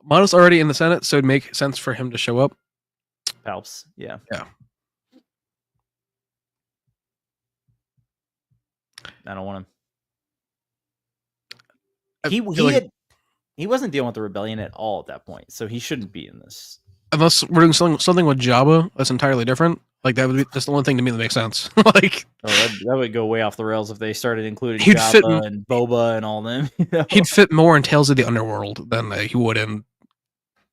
Mono's already in the Senate, so it'd make sense for him to show up. Palps, yeah. Yeah. I don't want him. Like, he wasn't dealing with the rebellion at all at that point, so he shouldn't be in this. Unless we're doing something with Jabba that's entirely different, like that's the only thing to me that makes sense. Like, that would go way off the rails if they started including Jabba and Boba and all them. You know? He'd fit more in Tales of the Underworld than he would in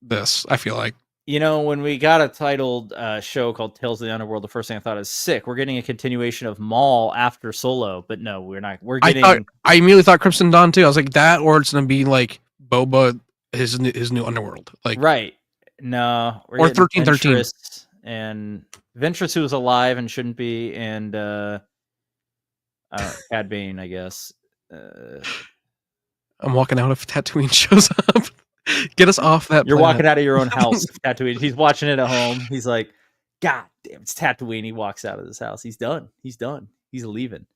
this. I feel like. You know, when we got a titled show called Tales of the Underworld, the first thing I thought is sick. We're getting a continuation of Maul after Solo, but no, we're not. We're getting. I immediately thought Crimson Dawn too. I was like that, or it's gonna be like Boba, his new Underworld, like right. No, or 1313, and Ventress, who was alive and shouldn't be, and Cad Bane, I guess. I'm walking out if Tatooine shows up. Get us off that. You're walking out of your own house, Tatooine. He's watching it at home. He's like, God damn, it's Tatooine. He walks out of his house. He's done. He's leaving.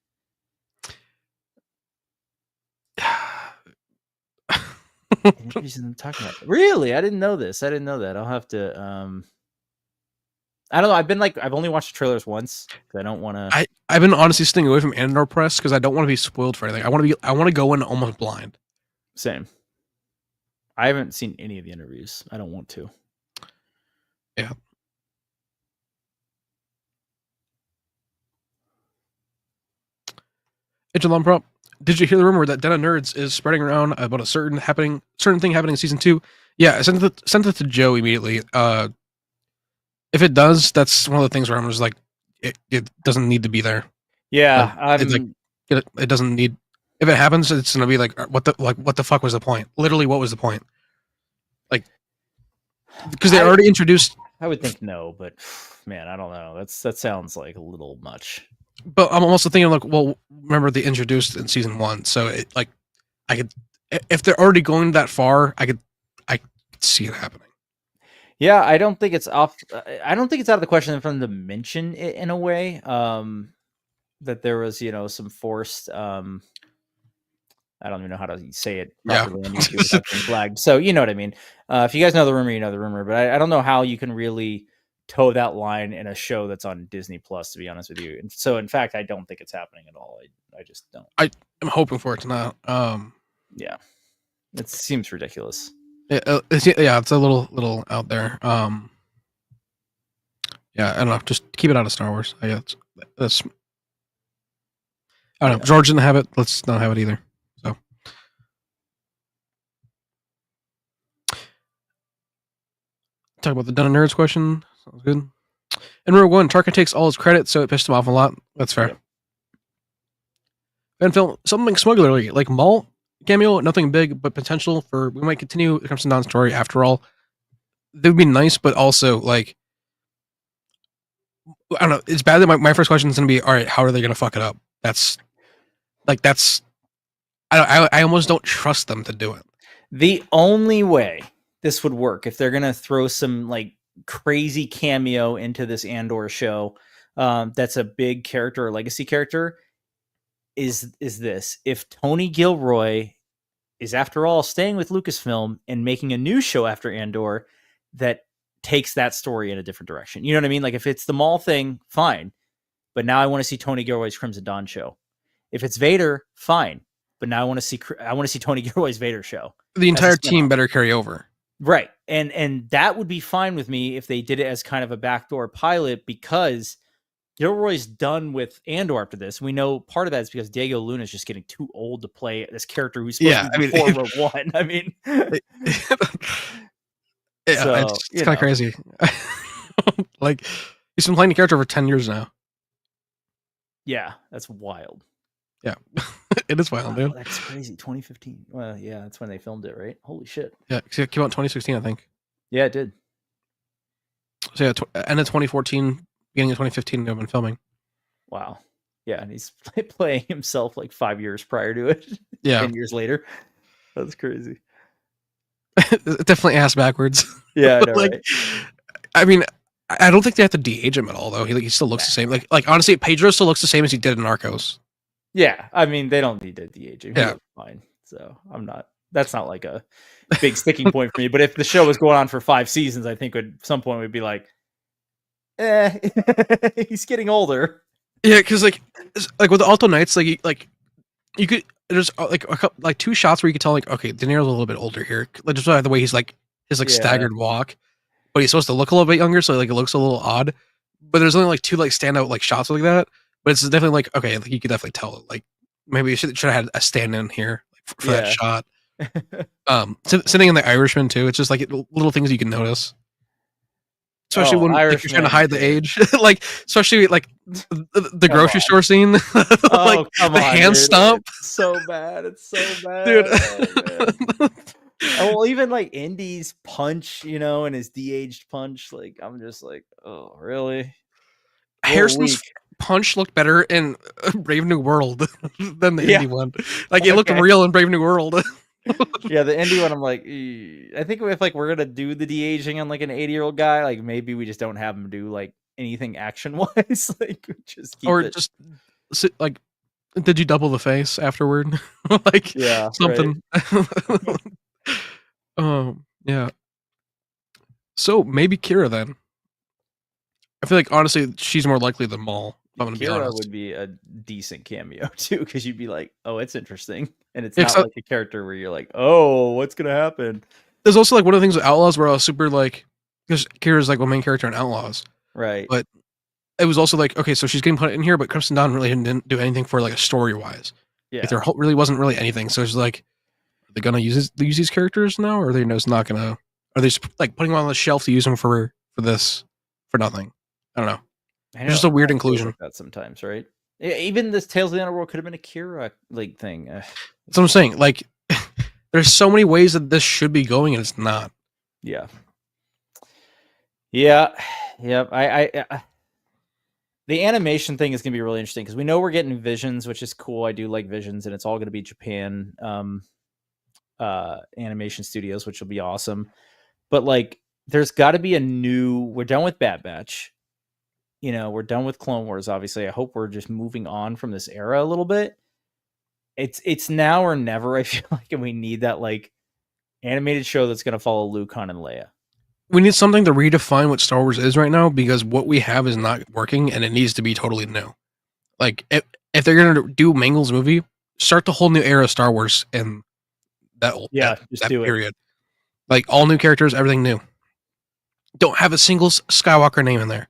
I'm talking about. Really? I didn't know this. I didn't know that. I'll have to. I don't know. I've only watched the trailers once because I don't want to. I've been honestly staying away from Andor press because I don't want to be spoiled for anything. I want to go in almost blind. Same. I haven't seen any of the interviews. I don't want to. Yeah. Echelon Prop. Did you hear the rumor that Den of Nerds is spreading around about a certain thing happening in season 2? Yeah, I sent it to Joe immediately. If it does, that's one of the things where I'm just like, it doesn't need to be there. Yeah, it doesn't need. If it happens, it's gonna be like, what the fuck was the point? Literally, what was the point? Like, because they already introduced. I would think no, but man, I don't know. That sounds like a little much. But I'm also thinking like, well, remember they introduced in season 1, so I could, if they're already going that far, I could see it happening. Yeah, I don't think it's off. I don't think it's out of the question for them to mention it in a way that there was, some forced. I don't even know how to say it properly on YouTube without being flagged. So you know what I mean. If you guys know the rumor, you know the rumor. But I don't know how you can really toe that line in a show that's on Disney Plus, to be honest with you. And so, in fact, I don't think it's happening at all. I just don't. I'm hoping for it to not. Yeah, it seems ridiculous. It's a little out there. Yeah, I don't know. Just keep it out of Star Wars. I guess that's. I don't know. George didn't have it. Let's not have it either. So. Talk about the Den of Nerds question. Sounds good. And Rogue One, Tarkin takes all his credit, so it pissed him off a lot. That's fair. And Phil, something smuggler like Maul cameo, nothing big, but potential for we might continue the Crimson Dawn story after all. That would be nice, but also like I don't know. It's bad that my first question is going to be, all right, how are they going to fuck it up? That's I almost don't trust them to do it. The only way this would work if they're going to throw some like crazy cameo into this Andor show that's a big character or legacy character is this. If Tony Gilroy is after all staying with Lucasfilm and making a new show after Andor that takes that story in a different direction. You know what I mean? Like if it's the Maul thing, fine. But now I want to see Tony Gilroy's Crimson Dawn show. If it's Vader, fine. But now I want to see Tony Gilroy's Vader show. The entire team better carry over. Right. And that would be fine with me if they did it as kind of a backdoor pilot, because Gilroy's done with Andor after this. We know part of that is because Diego Luna is just getting too old to play this character who's supposed to be before Rogue One. I mean, it's kind of crazy. Like he's been playing the character for 10 years now. Yeah, that's wild. Yeah, it is wild, dude. That's crazy. 2015. Well, yeah, that's when they filmed it, right? Holy shit. Yeah, it came out in 2016, I think. Yeah, it did. So yeah, end of 2014, beginning of 2015, they've been filming. Wow. Yeah, and he's playing himself like 5 years prior to it. Yeah. 10 years later. That's crazy. Definitely ass backwards. Yeah, I know, like, right? I mean, I don't think they have to de-age him at all, though. He still looks the same. Like honestly, Pedro still looks the same as he did in Narcos. Yeah, I mean, they don't need to de-age him. Yeah, fine. So that's not like a big sticking point for me. But if the show was going on for 5 seasons, I think at some point we'd be like, he's getting older. Yeah, because like with the Alto Knights, like you could there's like a couple, like two shots where you could tell like okay, De Niro's a little bit older here, like just by the way he's like his like Yeah. staggered walk, but he's supposed to look a little bit younger, so like it looks a little odd. But there's only like two like standout like shots like that. But it's definitely like okay, like, you could definitely tell like maybe you should have had a stand in here like, for that shot. Sitting in the Irishman too. It's just like little things you can notice, especially when like, you're trying to hide the age. Like especially like the grocery store scene, like come the on, hand dude. stomp. It's so bad. It's so bad, dude. Oh, well, even like Indy's punch, you know, and his de-aged punch, like I'm just like, oh, really? Harrison's punch looked better in Brave New World than the Indy one. Like it looked real in Brave New World. Yeah, the Indy one, I'm like, I think if like we're gonna do the de-aging on like an 80-year-old guy, like maybe we just don't have him do like anything action wise, like just keep it. Just like, did you double the face afterward? Like something. Right. Yeah. So maybe Kira then. I feel like honestly she's more likely than Maul. I'm gonna be honest. Would be a decent cameo too, because you'd be like, oh, it's interesting, and it's not like a character where you're like, oh, what's gonna happen. There's also like one of the things with Outlaws where I was super like, because Kira's like one main character in Outlaws, right? But it was also like, okay, so she's getting put in here, but Crimson Dawn really didn't do anything for like a story wise. Yeah, like, there really wasn't really anything. So it's like, are they gonna use these characters now, or are they just not gonna? Are they just like putting them on the shelf to use them for this for nothing? I don't know. It's just a weird inclusion. Like that sometimes, right? Even this Tales of the Underworld could have been a Kira like thing. That's what I'm saying. Like, there's so many ways that this should be going, and it's not. Yeah. Yeah. I the animation thing is gonna be really interesting because we know we're getting Visions, which is cool. I do like Visions, and it's all gonna be Japan animation studios, which will be awesome. But like, there's got to be a new. We're done with Bad Batch. You know, we're done with Clone Wars. Obviously, I hope we're just moving on from this era a little bit. It's now or never. I feel like, and we need that like animated show that's going to follow Luke, Han, and Leia. We need something to redefine what Star Wars is right now because what we have is not working, and it needs to be totally new. Like if they're going to do Mangle's movie, start the whole new era of Star Wars and that period. Like all new characters, everything new. Don't have a single Skywalker name in there.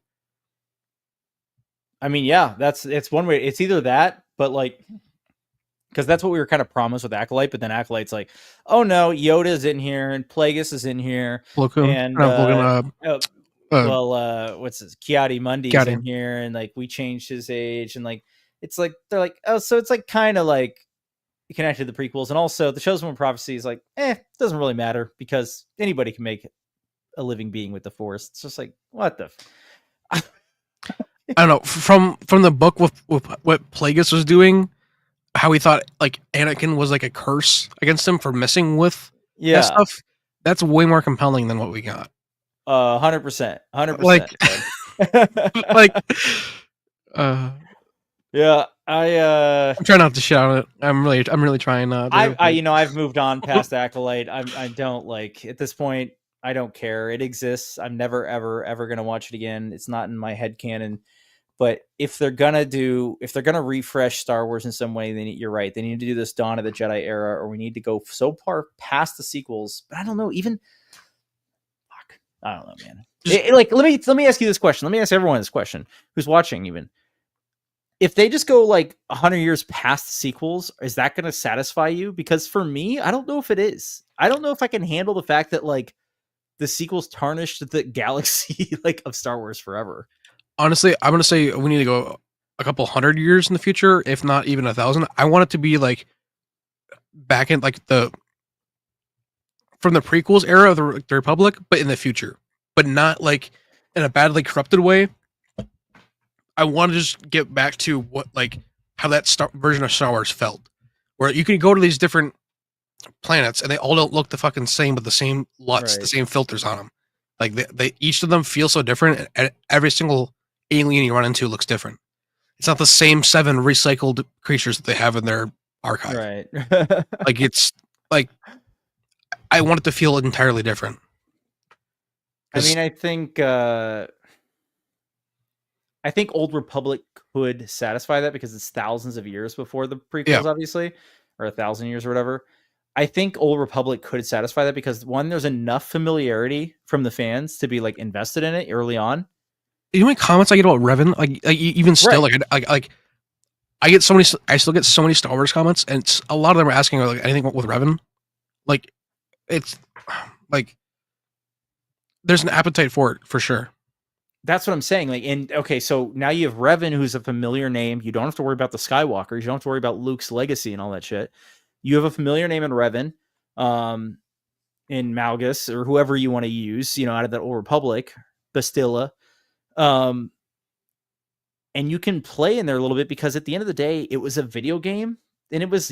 I mean, yeah, it's one way. It's either that, but like, because that's what we were kind of promised with Acolyte, but then Acolyte's like, oh no, Yoda's in here and Plagueis is in here, and what's this? Ki-Adi-Mundi's in here, and like we changed his age, and like it's like they're like, oh, so it's like kind of like connected to the prequels, and also the Chosen One prophecy is like, doesn't really matter because anybody can make a living being with the Force. It's just like, what the. I don't know, from the book with what Plagueis was doing, how he thought like Anakin was like a curse against him for messing with that stuff. That's way more compelling than what we got. 100%. Like, yeah, I'm trying not to shit on it. I'm really trying not to. I've moved on past Acolyte. I don't like at this point. I don't care. It exists. I'm never, ever going to watch it again. It's not in my head canon. But if they're going to refresh Star Wars in some way, you're right. They need to do this Dawn of the Jedi era, or we need to go so far past the sequels. But I don't know, even, fuck, I don't know, man. Let me ask you this question. Let me ask everyone this question who's watching even. If they just go like 100 years past the sequels, is that going to satisfy you? Because for me, I don't know if it is. I don't know if I can handle the fact that like, the sequels tarnished the galaxy like of Star Wars forever. Honestly, I'm gonna say we need to go a couple 100 years in the future, if not even 1,000. I want it to be like back in like from the prequels era of the Republic, but in the future, but not like in a badly corrupted way. I want to just get back to what like how that version of Star Wars felt, where you can go to these different planets and they all don't look the fucking same, but the same LUTs, the same filters on them. Like they each of them feel so different, and every single alien you run into looks different. It's not the same 7 recycled creatures that they have in their archive. Right. Like it's like I want it to feel entirely different. I mean, I think I think Old Republic could satisfy that because it's thousands of years before the prequels, obviously, or 1,000 years or whatever. I think Old Republic could satisfy that because one, there's enough familiarity from the fans to be like invested in it early on. You know how many comments I get about Revan? Like even still, Right. I get so many. I still get so many Star Wars comments, and it's, a lot of them are asking like anything with Revan. Like, it's like there's an appetite for it for sure. That's what I'm saying. Like, and okay, so now you have Revan, who's a familiar name. You don't have to worry about the Skywalkers. You don't have to worry about Luke's legacy and all that shit. You have a familiar name in Revan, in Malgus or whoever you want to use, out of that Old Republic, Bastilla. And you can play in there a little bit because at the end of the day, it was a video game. And it was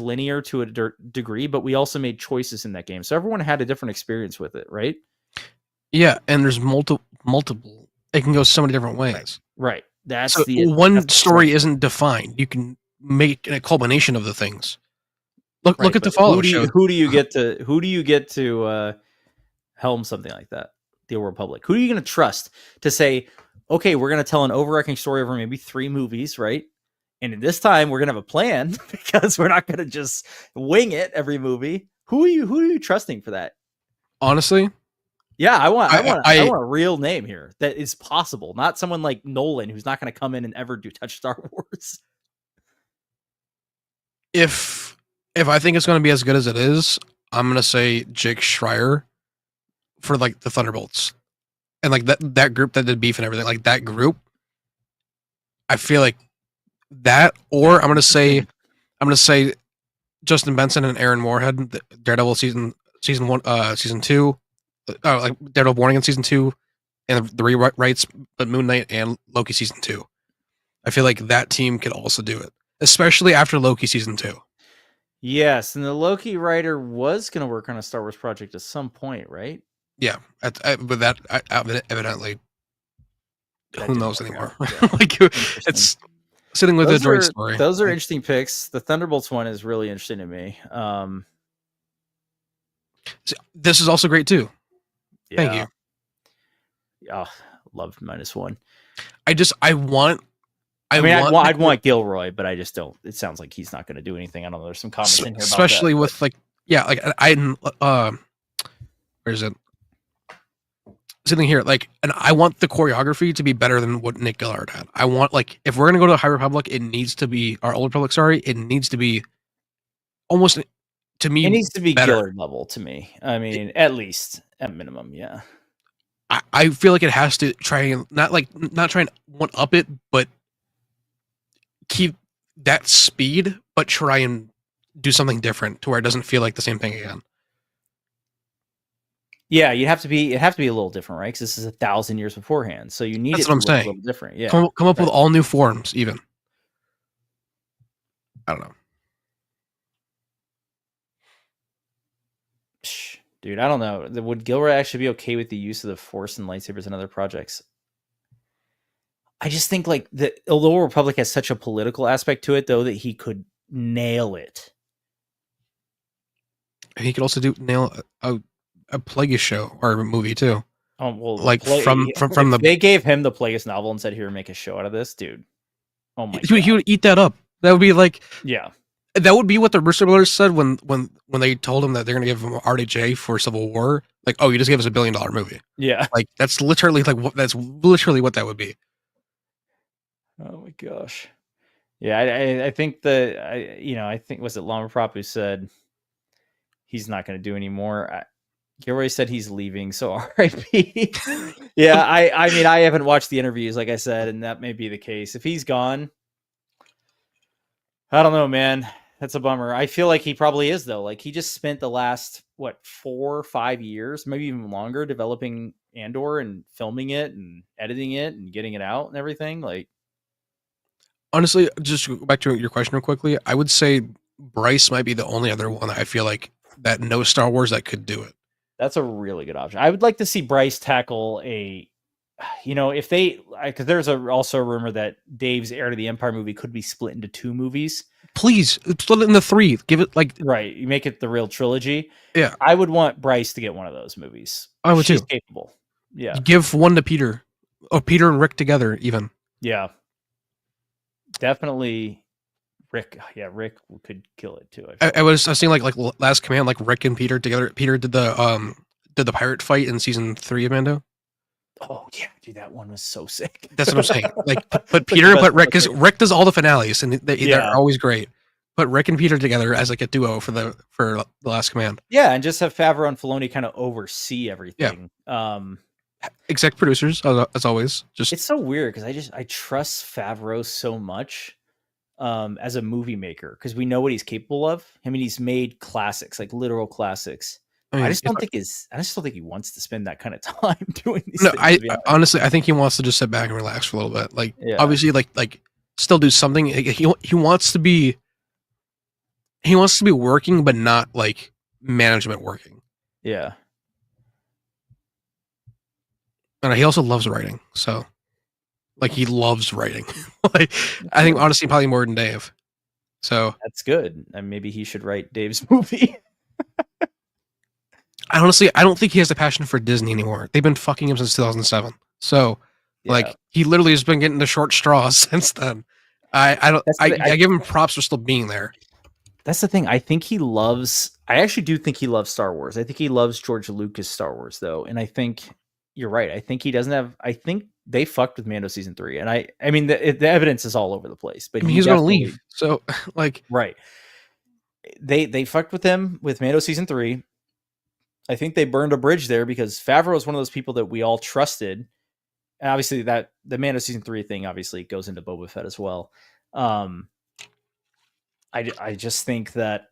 linear to a degree, but we also made choices in that game. So everyone had a different experience with it, right? Yeah, and there's multiple. It can go so many different ways. Right. That's so one story isn't defined. You can make a culmination of the things. Look at the Fallout show. Who do you get to helm something like that? The Old Republic. Who are you going to trust to say, okay, we're going to tell an overarching story over maybe 3 movies, right? And this time we're going to have a plan because we're not going to just wing it every movie. Who are you trusting for that? Honestly, yeah, I want a real name here that is possible, not someone like Nolan who's not going to come in and ever touch Star Wars. If I think it's going to be as good as it is, I'm going to say Jake Schreier for like the Thunderbolts, and like that group that did Beef and everything, like that group. I feel like that, or I'm going to say Justin Benson and Aaron Moorhead, Daredevil season 1, season 2, like Daredevil Born Again season 2, and the rewrites, but Moon Knight and Loki season 2. I feel like that team could also do it, especially after Loki season 2. Yes, and the Loki writer was going to work on a Star Wars project at some point, right? Yeah, but that evidently, who knows anymore? Yeah. Like it's sitting with a droid story. Those are interesting picks. The Thunderbolts one is really interesting to me. This is also great too. Yeah. Thank you. Yeah, love -1. I'd want Gilroy, but I just don't. It sounds like he's not going to do anything. I don't know. There's some comments in here about especially that, with where is it? Sitting here, like, and I want the choreography to be better than what Nick Gillard had. I want, like, if we're gonna go to High Republic, it needs to be our Old Republic. Sorry, it needs to be almost, to me, it needs to be better. Gillard level to me. I mean, at least at minimum, yeah. I feel like it has to try and not try and one up it, but keep that speed, but try and do something different to where it doesn't feel like the same thing again. Yeah, it have to be a little different, right? Because this is 1,000 years beforehand, so you need That's it what I'm to saying. look a little different. Yeah, come up with all new forms, even. I don't know, dude. I don't know. Would Gilroy actually be okay with the use of the Force and lightsabers in other projects? I just think like the Old Republic has such a political aspect to it, though, that he could nail it. He could also nail a Plagueis show or a movie too. Oh well, like from the. They gave him the Plagueis novel and said, "Here, make a show out of this, dude." Oh my god, he would eat that up. That would be like, yeah, that would be what the Bristol Brothers said when they told him that they're going to give him RDJ for Civil War. Like, oh, you just gave us $1 billion movie. Yeah, like that's literally what that would be. Oh my gosh, yeah. I think I think was it Lama Prop who said he's not going to do anymore. Gilroy said he's leaving, so RIP. Yeah, I mean, I haven't watched the interviews, like I said, and that may be the case. If he's gone, I don't know, man. That's a bummer. I feel like he probably is, though. Like, he just spent the last, 4 or 5 years, maybe even longer, developing Andor and filming it and editing it and getting it out and everything. Like, honestly, just go back to your question real quickly. I would say Bryce might be the only other one that I feel like that knows Star Wars that could do it. That's a really good option. I would like to see Bryce tackle if because there's also a rumor that Dave's Heir to the Empire movie could be split into 2 movies. Please split it into 3. Give it right. You make it the real trilogy. Yeah, I would want Bryce to get one of those movies. I would too. Capable. Yeah. Give one to Peter, or Peter and Rick together, even. Yeah. Definitely Rick. Yeah, Rick could kill it too. I was seeing like Last Command, like Rick and Peter together. Peter did the pirate fight in season 3 of Mando. Oh yeah, dude, that one was so sick. That's what I'm saying. Like, but Peter, but Rick, because Rick does all the finales, and they're always great. But Rick and Peter together as like a duo for the Last Command. Yeah, and just have Favreau and Filoni kind of oversee everything. Yeah. Exec producers, as always. Just it's so weird because I trust Favreau so much as a movie maker because we know what he's capable of. I mean, he's made classics, like literal classics. I just don't think he wants to spend that kind of time doing these things. Honestly, I think he wants to just sit back and relax for a little bit. Like, obviously, like still do something. He wants to be working, but not like management working. Yeah. And he also loves writing, so like he loves writing. Like, I think honestly, probably more than Dave. So that's good, and maybe he should write Dave's movie. I don't think he has the passion for Disney anymore. They've been fucking him since 2007. So, like, he literally has been getting the short straw since then. I give him props for still being there. That's the thing. I actually do think he loves Star Wars. I think he loves George Lucas Star Wars, though. And I think you're right. I think he doesn't have, I think they fucked with Mando season 3. And I mean, the evidence is all over the place, but he's going to leave. So like, right. They fucked with him with Mando season 3. I think they burned a bridge there because Favreau is one of those people that we all trusted. And obviously that the Mando season 3 thing obviously goes into Boba Fett as well. I just think that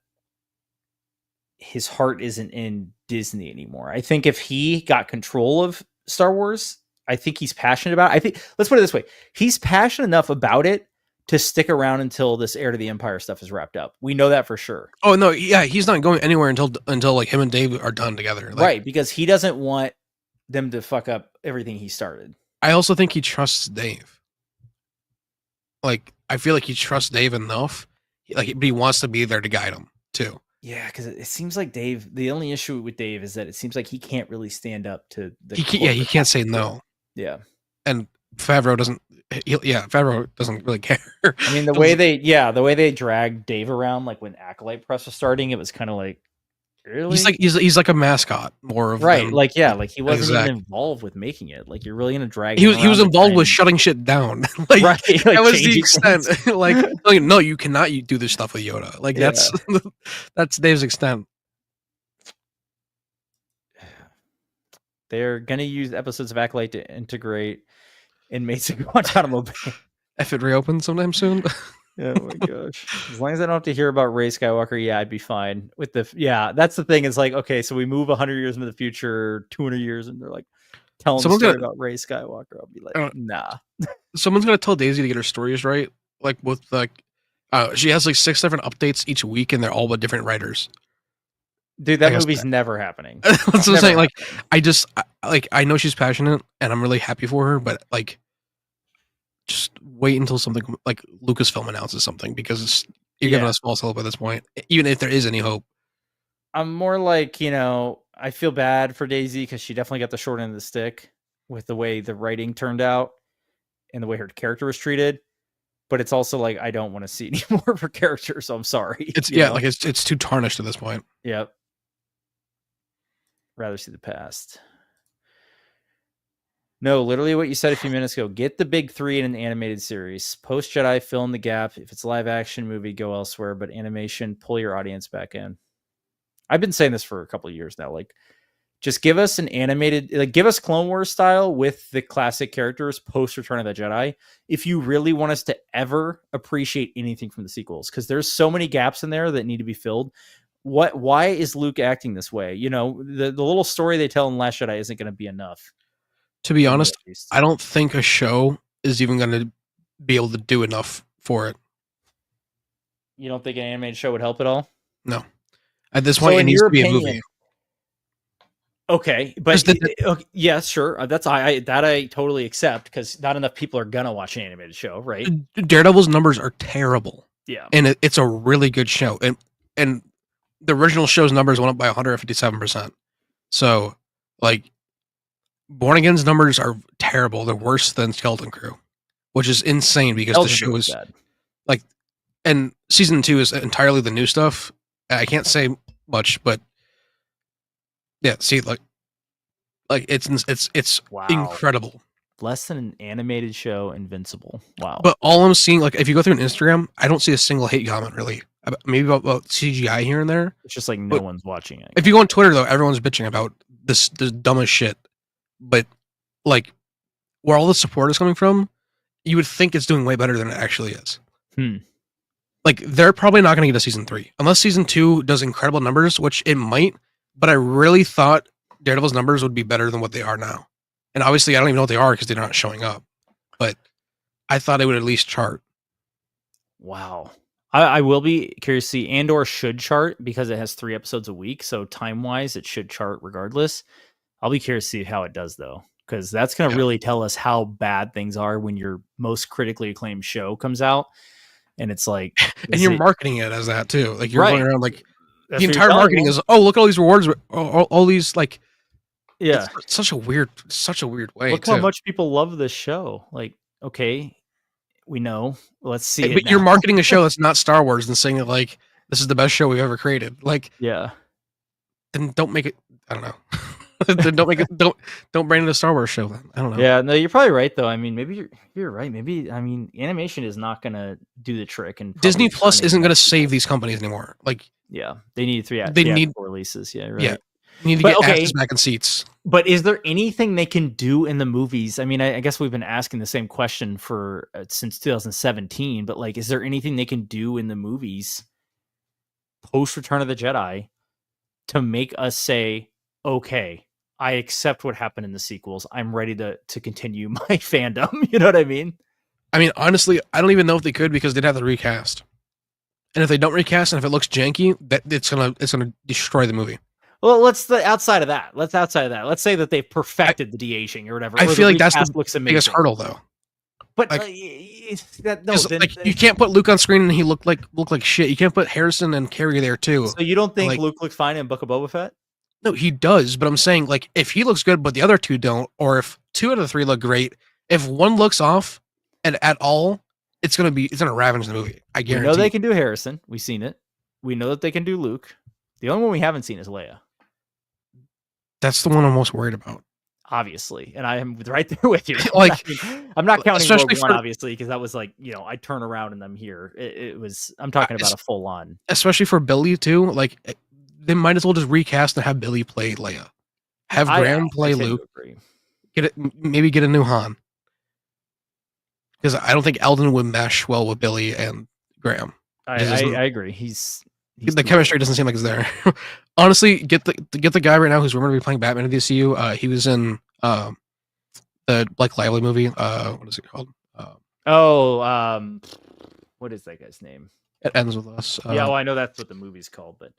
his heart isn't in Disney anymore. I think if he got control of Star Wars, I think he's passionate about it. I think, let's put it this way. He's passionate enough about it to stick around until this Heir to the Empire stuff is wrapped up. We know that for sure. Oh no. Yeah. He's not going anywhere until like him and Dave are done together. Like, right. Because he doesn't want them to fuck up everything he started. I also think he trusts Dave. Like, I feel like he trusts Dave enough. But he wants to be there to guide him too. Yeah, because it seems like Dave. The only issue with Dave is that it seems like he can't really stand up to the. He can't say no. Yeah, and Favreau doesn't. Favreau doesn't really care. I mean, the way they dragged Dave around, like when Acolyte Press was starting, it was kind of like, really? He's like a mascot more of right. Like he wasn't even involved with making it. Like you're really gonna drag. He was involved with shutting shit down. Like, right, like that was the extent. Like no, you cannot do this stuff with Yoda. Like that's Dave's extent. They're gonna use episodes of Acolyte to integrate inmates in Guantanamo Bay. If it reopens sometime soon. Oh my gosh. As long as I don't have to hear about Rey Skywalker, yeah, I'd be fine with that's the thing. It's like, okay, so we move 100 years into the future, 200 years, and they're like telling the story about Rey Skywalker. I'll be like, nah. Someone's gonna tell Daisy to get her stories right. Like with she has like 6 different updates each week, and they're all with different writers. Dude, that movie's never happening. That's what I'm saying. Like, I know she's passionate, and I'm really happy for her, but like, just wait until something like Lucasfilm announces something, because you're giving us false hope at this point, even if there is any hope. I'm more like, I feel bad for Daisy because she definitely got the short end of the stick with the way the writing turned out and the way her character was treated. But it's also like, I don't want to see any more of her character, so I'm sorry. It's too tarnished at this point. Yep. Rather see the past. No, literally what you said a few minutes ago. Get the big 3 in an animated series. Post Jedi, fill in the gap. If it's a live action movie, go elsewhere. But animation, pull your audience back in. I've been saying this for a couple of years now. Like, just give us an animated, give us Clone Wars style with the classic characters post Return of the Jedi. If you really want us to ever appreciate anything from the sequels, because there's so many gaps in there that need to be filled. Why is Luke acting this way? The little story they tell in Last Jedi isn't going to be enough. To be honest, I don't think a show is even going to be able to do enough for it. You don't think an animated show would help at all? No. At this point, it needs to be a movie. Okay, but yeah, sure. That's I totally accept, because not enough people are gonna watch an animated show, right? Daredevil's numbers are terrible. Yeah, and it's a really good show, and the original show's numbers went up by 157%. So, like, Born Again's numbers are terrible. They're worse than Skeleton Crew. which is insane because the show is bad. like, and season 2 is entirely the new stuff. I can't say much, but yeah, see, like it's Wow. incredible. Less than an animated show, Invincible. Wow. But all I'm seeing, like, if you go through an Instagram, I don't see a single hate comment really. Maybe about CGI here and there. It's just like no one's watching it. If you go on Twitter though, everyone's bitching about the dumbest shit. But like, where all the support is coming from, you would think it's doing way better than it actually is. Like, they're probably not going to get a season 3 unless season 2 does incredible numbers, which it might. But I really thought Daredevil's numbers would be better than what they are now. And obviously, I don't even know what they are because they're not showing up. But I thought it would at least chart. Wow. I will be curious to see. Andor should chart because it has 3 episodes a week. So time-wise, it should chart regardless. I'll be curious to see how it does, though, because that's going to really tell us how bad things are when your most critically acclaimed show comes out. And it's like... and you're marketing it as that, too. Like, you're going around, like... That's the entire marketing is, oh, look at all these rewards. All these, like... Yeah. It's such a weird way, look how much people love this show. Like, okay... We know. Let's see. But you're marketing a show that's not Star Wars and saying that, like, this is the best show we've ever created. Like, yeah. Then don't make it. I don't know. Then don't make it. Don't brand it a Star Wars show. Then I don't know. Yeah, no, you're probably right though. I mean, maybe you're right. Maybe animation is not gonna do the trick, and Disney Plus isn't gonna save these companies anymore. Like, yeah, they need 3. They need releases. Yeah, right. Yeah, need to get asses back in seats. But is there anything they can do in the movies? I mean, I guess we've been asking the same question for since 2017. But like, is there anything they can do in the movies post Return of the Jedi to make us say, okay, I accept what happened in the sequels. I'm ready to continue my fandom. You know what I mean? I mean, honestly, I don't even know if they could because they'd have to recast. And if they don't recast and if it looks janky, that it's gonna destroy the movie. Well, outside of that. Let's say that they've perfected the de-aging or whatever. I feel like that's the looks biggest hurdle, though. But like, you can't put Luke on screen and he look like shit. You can't put Harrison and Carrie there too. So you don't think Luke looks fine in Book of Boba Fett? No, he does. But I'm saying, like, if he looks good, but the other 2 don't, or if 2 out of the 3 look great, if one looks off and at all, it's gonna ravage the movie. I guarantee. We know they can do Harrison. We've seen it. We know that they can do Luke. The only one we haven't seen is Leia. That's the one I'm most worried about. Obviously. And I am right there with you. Like, I'm not counting Rogue One, obviously, because that was like, I turn around and I'm here. I'm talking about a full on. Especially for Billy, too. Like, they might as well just recast and have Billy play Leia. Have Graham play Luke. Maybe get a new Han. Because I don't think Eldon would mesh well with Billy and Graham. I agree. The chemistry doesn't seem like it's there. Honestly, get the guy right now who's rumored to be playing Batman in the DCU. He was in the Blake Lively movie. What is it called? What is that guy's name? It Ends With Us. Yeah, well, I know that's what the movie's called, but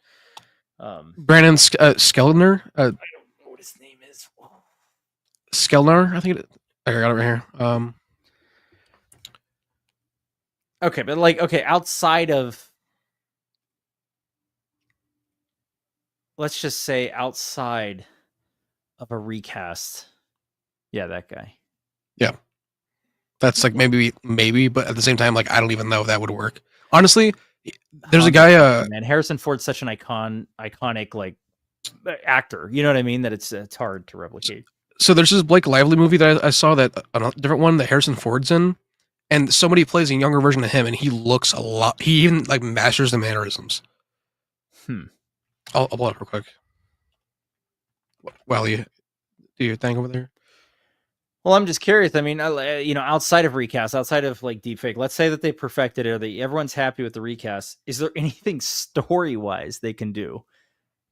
Brandon Skellner. I don't know what his name is. Skellner, I think. I got it right here. Okay, but outside of. Let's just say outside of a recast. Yeah, that guy. Yeah. That's like maybe, but at the same time, like, I don't even know if that would work. Honestly, there's a guy. Man, Harrison Ford's such an iconic like actor. You know what I mean? That it's hard to replicate. So there's this Blake Lively movie that I saw, that a different one that Harrison Ford's in, and somebody plays a younger version of him, and he looks a lot. He even like masters the mannerisms. I'll pull it up real quick. While you do your thing over there. Well, I'm just curious. I mean, outside of recast, outside of like deepfake, let's say that they perfected it, or that everyone's happy with the recast. Is there anything story-wise they can do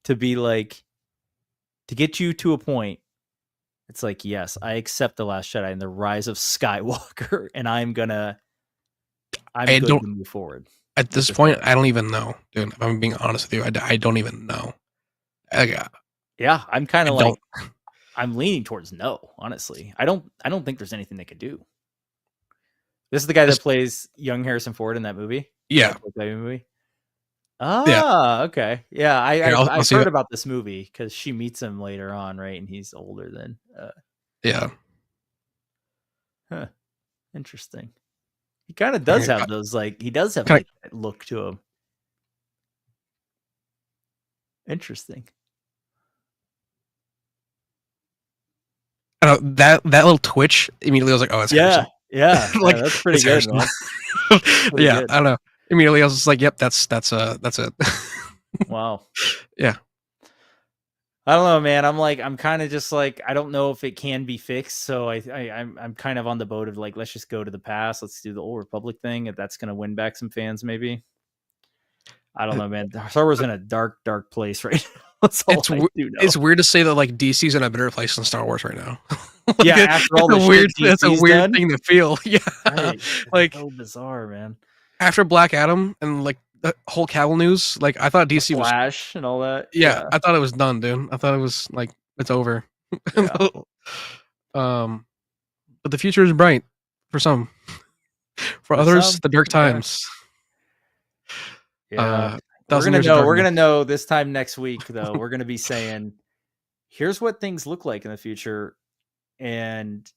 to be like, to get you to a point? It's like, yes, I accept The Last Jedi and the rise of Skywalker, and I'm going to move forward. At this point, I don't even know, dude. If I'm being honest with you, I don't even know. Yeah, I'm kind of like, I'm leaning towards no. Honestly, I don't think there's anything they could do. This is the guy that plays young Harrison Ford in that movie. Yeah, that movie. Ah, okay. Yeah, I've heard about this movie because she meets him later on, right? And he's older than. Yeah. Huh. Interesting. He kind of does have those, like, he does have like that look to him. Interesting. I don't know, that little twitch immediately I was like, oh, it's Harrison. Yeah. Like, that's pretty good, man. Pretty good. I don't know. Immediately I was just like, yep, that's it. Wow. Yeah. I don't know, man. I'm kind of just like, I don't know if it can be fixed. So I'm kind of on the boat of like, let's just go to the past. Let's do the old Republic thing. If that's going to win back some fans, maybe. I don't know, man. Star Wars is in a dark place right now. That's all I do know. It's weird to say that like DC's in a better place than Star Wars right now. Like, yeah, after all the weird, it's a weird thing to feel. Yeah, right. Like so bizarre, man. After Black Adam and like the whole Cavill news, like I thought DC was Flash and all that. Yeah, I thought it was done, dude. I thought it was like it's over. Yeah. But the future is bright for some. For others, the dark times. Yeah. We're gonna know this time next week, though. We're gonna be saying, here's what things look like in the future, and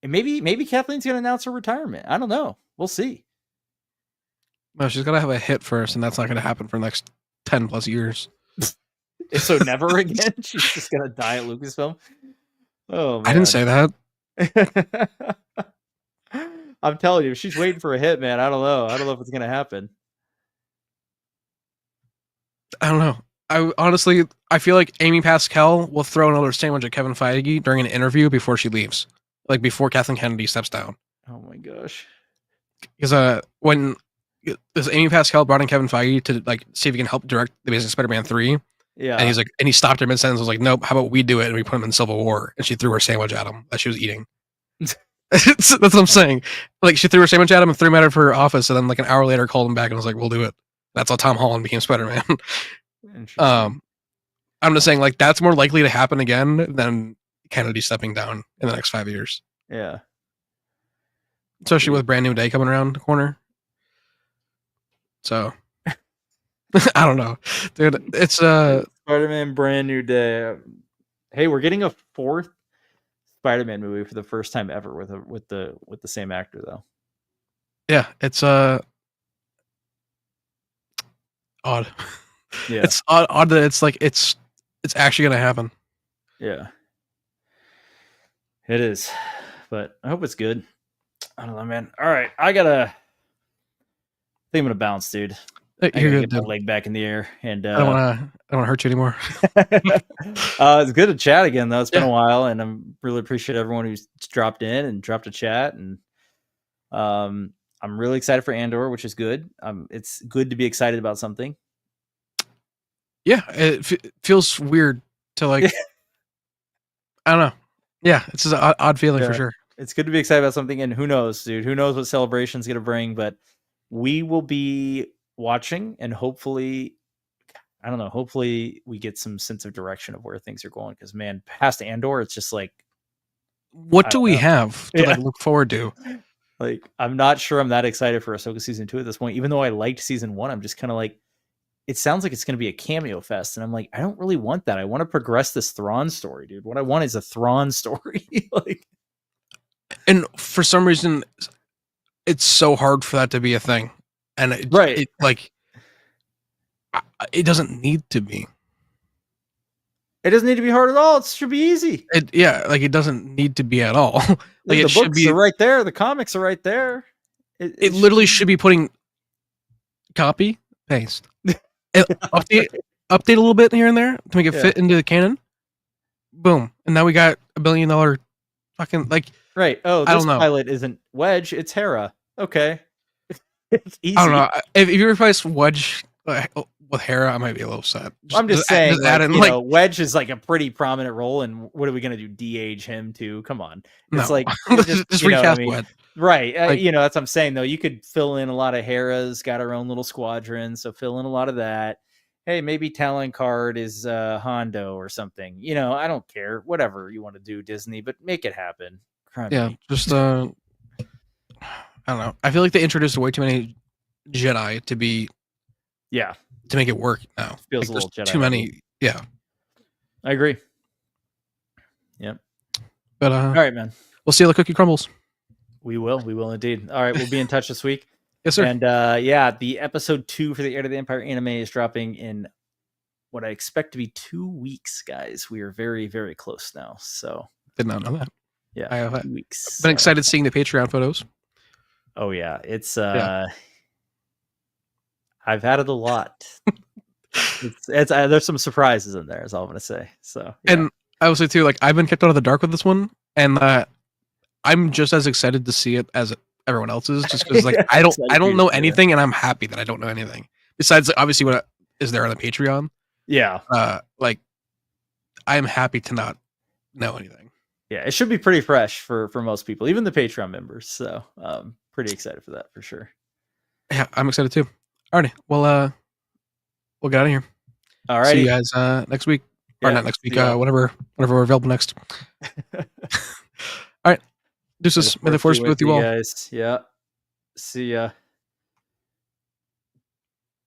maybe Kathleen's gonna announce her retirement. I don't know. We'll see. No, she's gotta have a hit first, and that's not gonna happen for the next 10 plus years. So never again. She's just gonna die at Lucasfilm. Oh, man. I didn't say that. I'm telling you, she's waiting for a hit, man. I don't know if it's gonna happen. I don't know. I feel like Amy Pascal will throw another sandwich at Kevin Feige during an interview before she leaves, like before Kathleen Kennedy steps down. Oh my gosh! Because when Amy Pascal brought in Kevin Feige to like see if he can help direct the Amazing Spider-Man 3. Yeah, and he stopped her mid-sentence. Was like, nope. How about we do it and we put him in Civil War? And she threw her sandwich at him that she was eating. That's what I'm saying. Like she threw her sandwich at him and threw him out of her office, and then like an hour later called him back and was like, "We'll do it." That's how Tom Holland became Spider-Man. I'm just saying, like that's more likely to happen again than Kennedy stepping down in the next 5 years. Yeah, especially with Brand New Day coming around the corner. So I don't know, dude. It's Spider-Man Brand New Day. Hey, we're getting a 4th Spider-Man movie for the first time ever with the same actor, though. Yeah, it's odd. Yeah, it's odd that it's like it's actually gonna happen. Yeah, it is, but I hope it's good. I don't know, man. All right, I think I'm gonna bounce, dude. You're good, get my leg back in the air, and I don't want to hurt you anymore. It's good to chat again, though. It's been a while, and I'm really appreciate everyone who's dropped in and dropped a chat, and I'm really excited for Andor, which is good. It's good to be excited about something. Yeah, it feels weird to like. I don't know. Yeah, it's just an odd feeling for sure. It's good to be excited about something, and who knows, dude? Who knows what Celebration's going to bring? But we will be watching, and hopefully, I don't know. Hopefully, we get some sense of direction of where things are going. Because man, past Andor, it's just like, what do we have to like look forward to? Like, I'm not sure I'm that excited for Ahsoka season 2 at this point. Even though I liked season 1, I'm just kind of like, it sounds like it's going to be a cameo fest, and I'm like, I don't really want that. I want to progress this Thrawn story, dude. What I want is a Thrawn story. Like, and for some reason, it's so hard for that to be a thing, and it doesn't need to be. It doesn't need to be hard at all. It should be easy. It doesn't need to be at all. Like the books are right there. The comics are right there. It literally should be putting copy paste. update a little bit here and there to make it fit into the canon. Boom, and now we got $1 billion fucking like. Right. Oh, this pilot isn't Wedge. It's Hera. Okay. It's easy. I don't know if you replace Wedge with Hera, I might be a little sad. I'm just saying, Wedge is like a pretty prominent role, and what are we gonna do? De-age him too? Come on. It's like just recast Wedge. Right. That's what I'm saying, though. You could fill in a lot of Hera's got her own little squadron, so fill in a lot of that. Hey, maybe Talon Card is Hondo or something. I don't care. Whatever you want to do, Disney, but make it happen. Just I don't know. I feel like they introduced way too many Jedi to be to make it work now. Feels a little Jedi. Too many. Yeah. I agree. Yep. But all right, man. We'll see how the cookie crumbles. We will indeed. All right, we'll be in touch this week. Yes, sir. And the episode 2 for the Heir to the Empire anime is dropping in what I expect to be 2 weeks, guys. We are very, very close now. So did not know that. Yeah, I have 2 weeks. Been excited seeing the Patreon photos. Oh yeah, it's I've had it a lot. it's there's some surprises in there, is all I'm gonna say. So and I will say too, like I've been kept out of the dark with this one, and I'm just as excited to see it as everyone else is, just because like I don't know anything, and I'm happy that I don't know anything besides obviously what is there on the Patreon. Yeah, like I'm happy to not know anything. Yeah, it should be pretty fresh for most people, even the Patreon members. So pretty excited for that for sure. Yeah, I'm excited too. Alrighty, well we'll get out of here. All right, see you guys next week, or not next week, whenever we're available next. All right, deuces. May the force be with you all, guys. Yeah, see ya.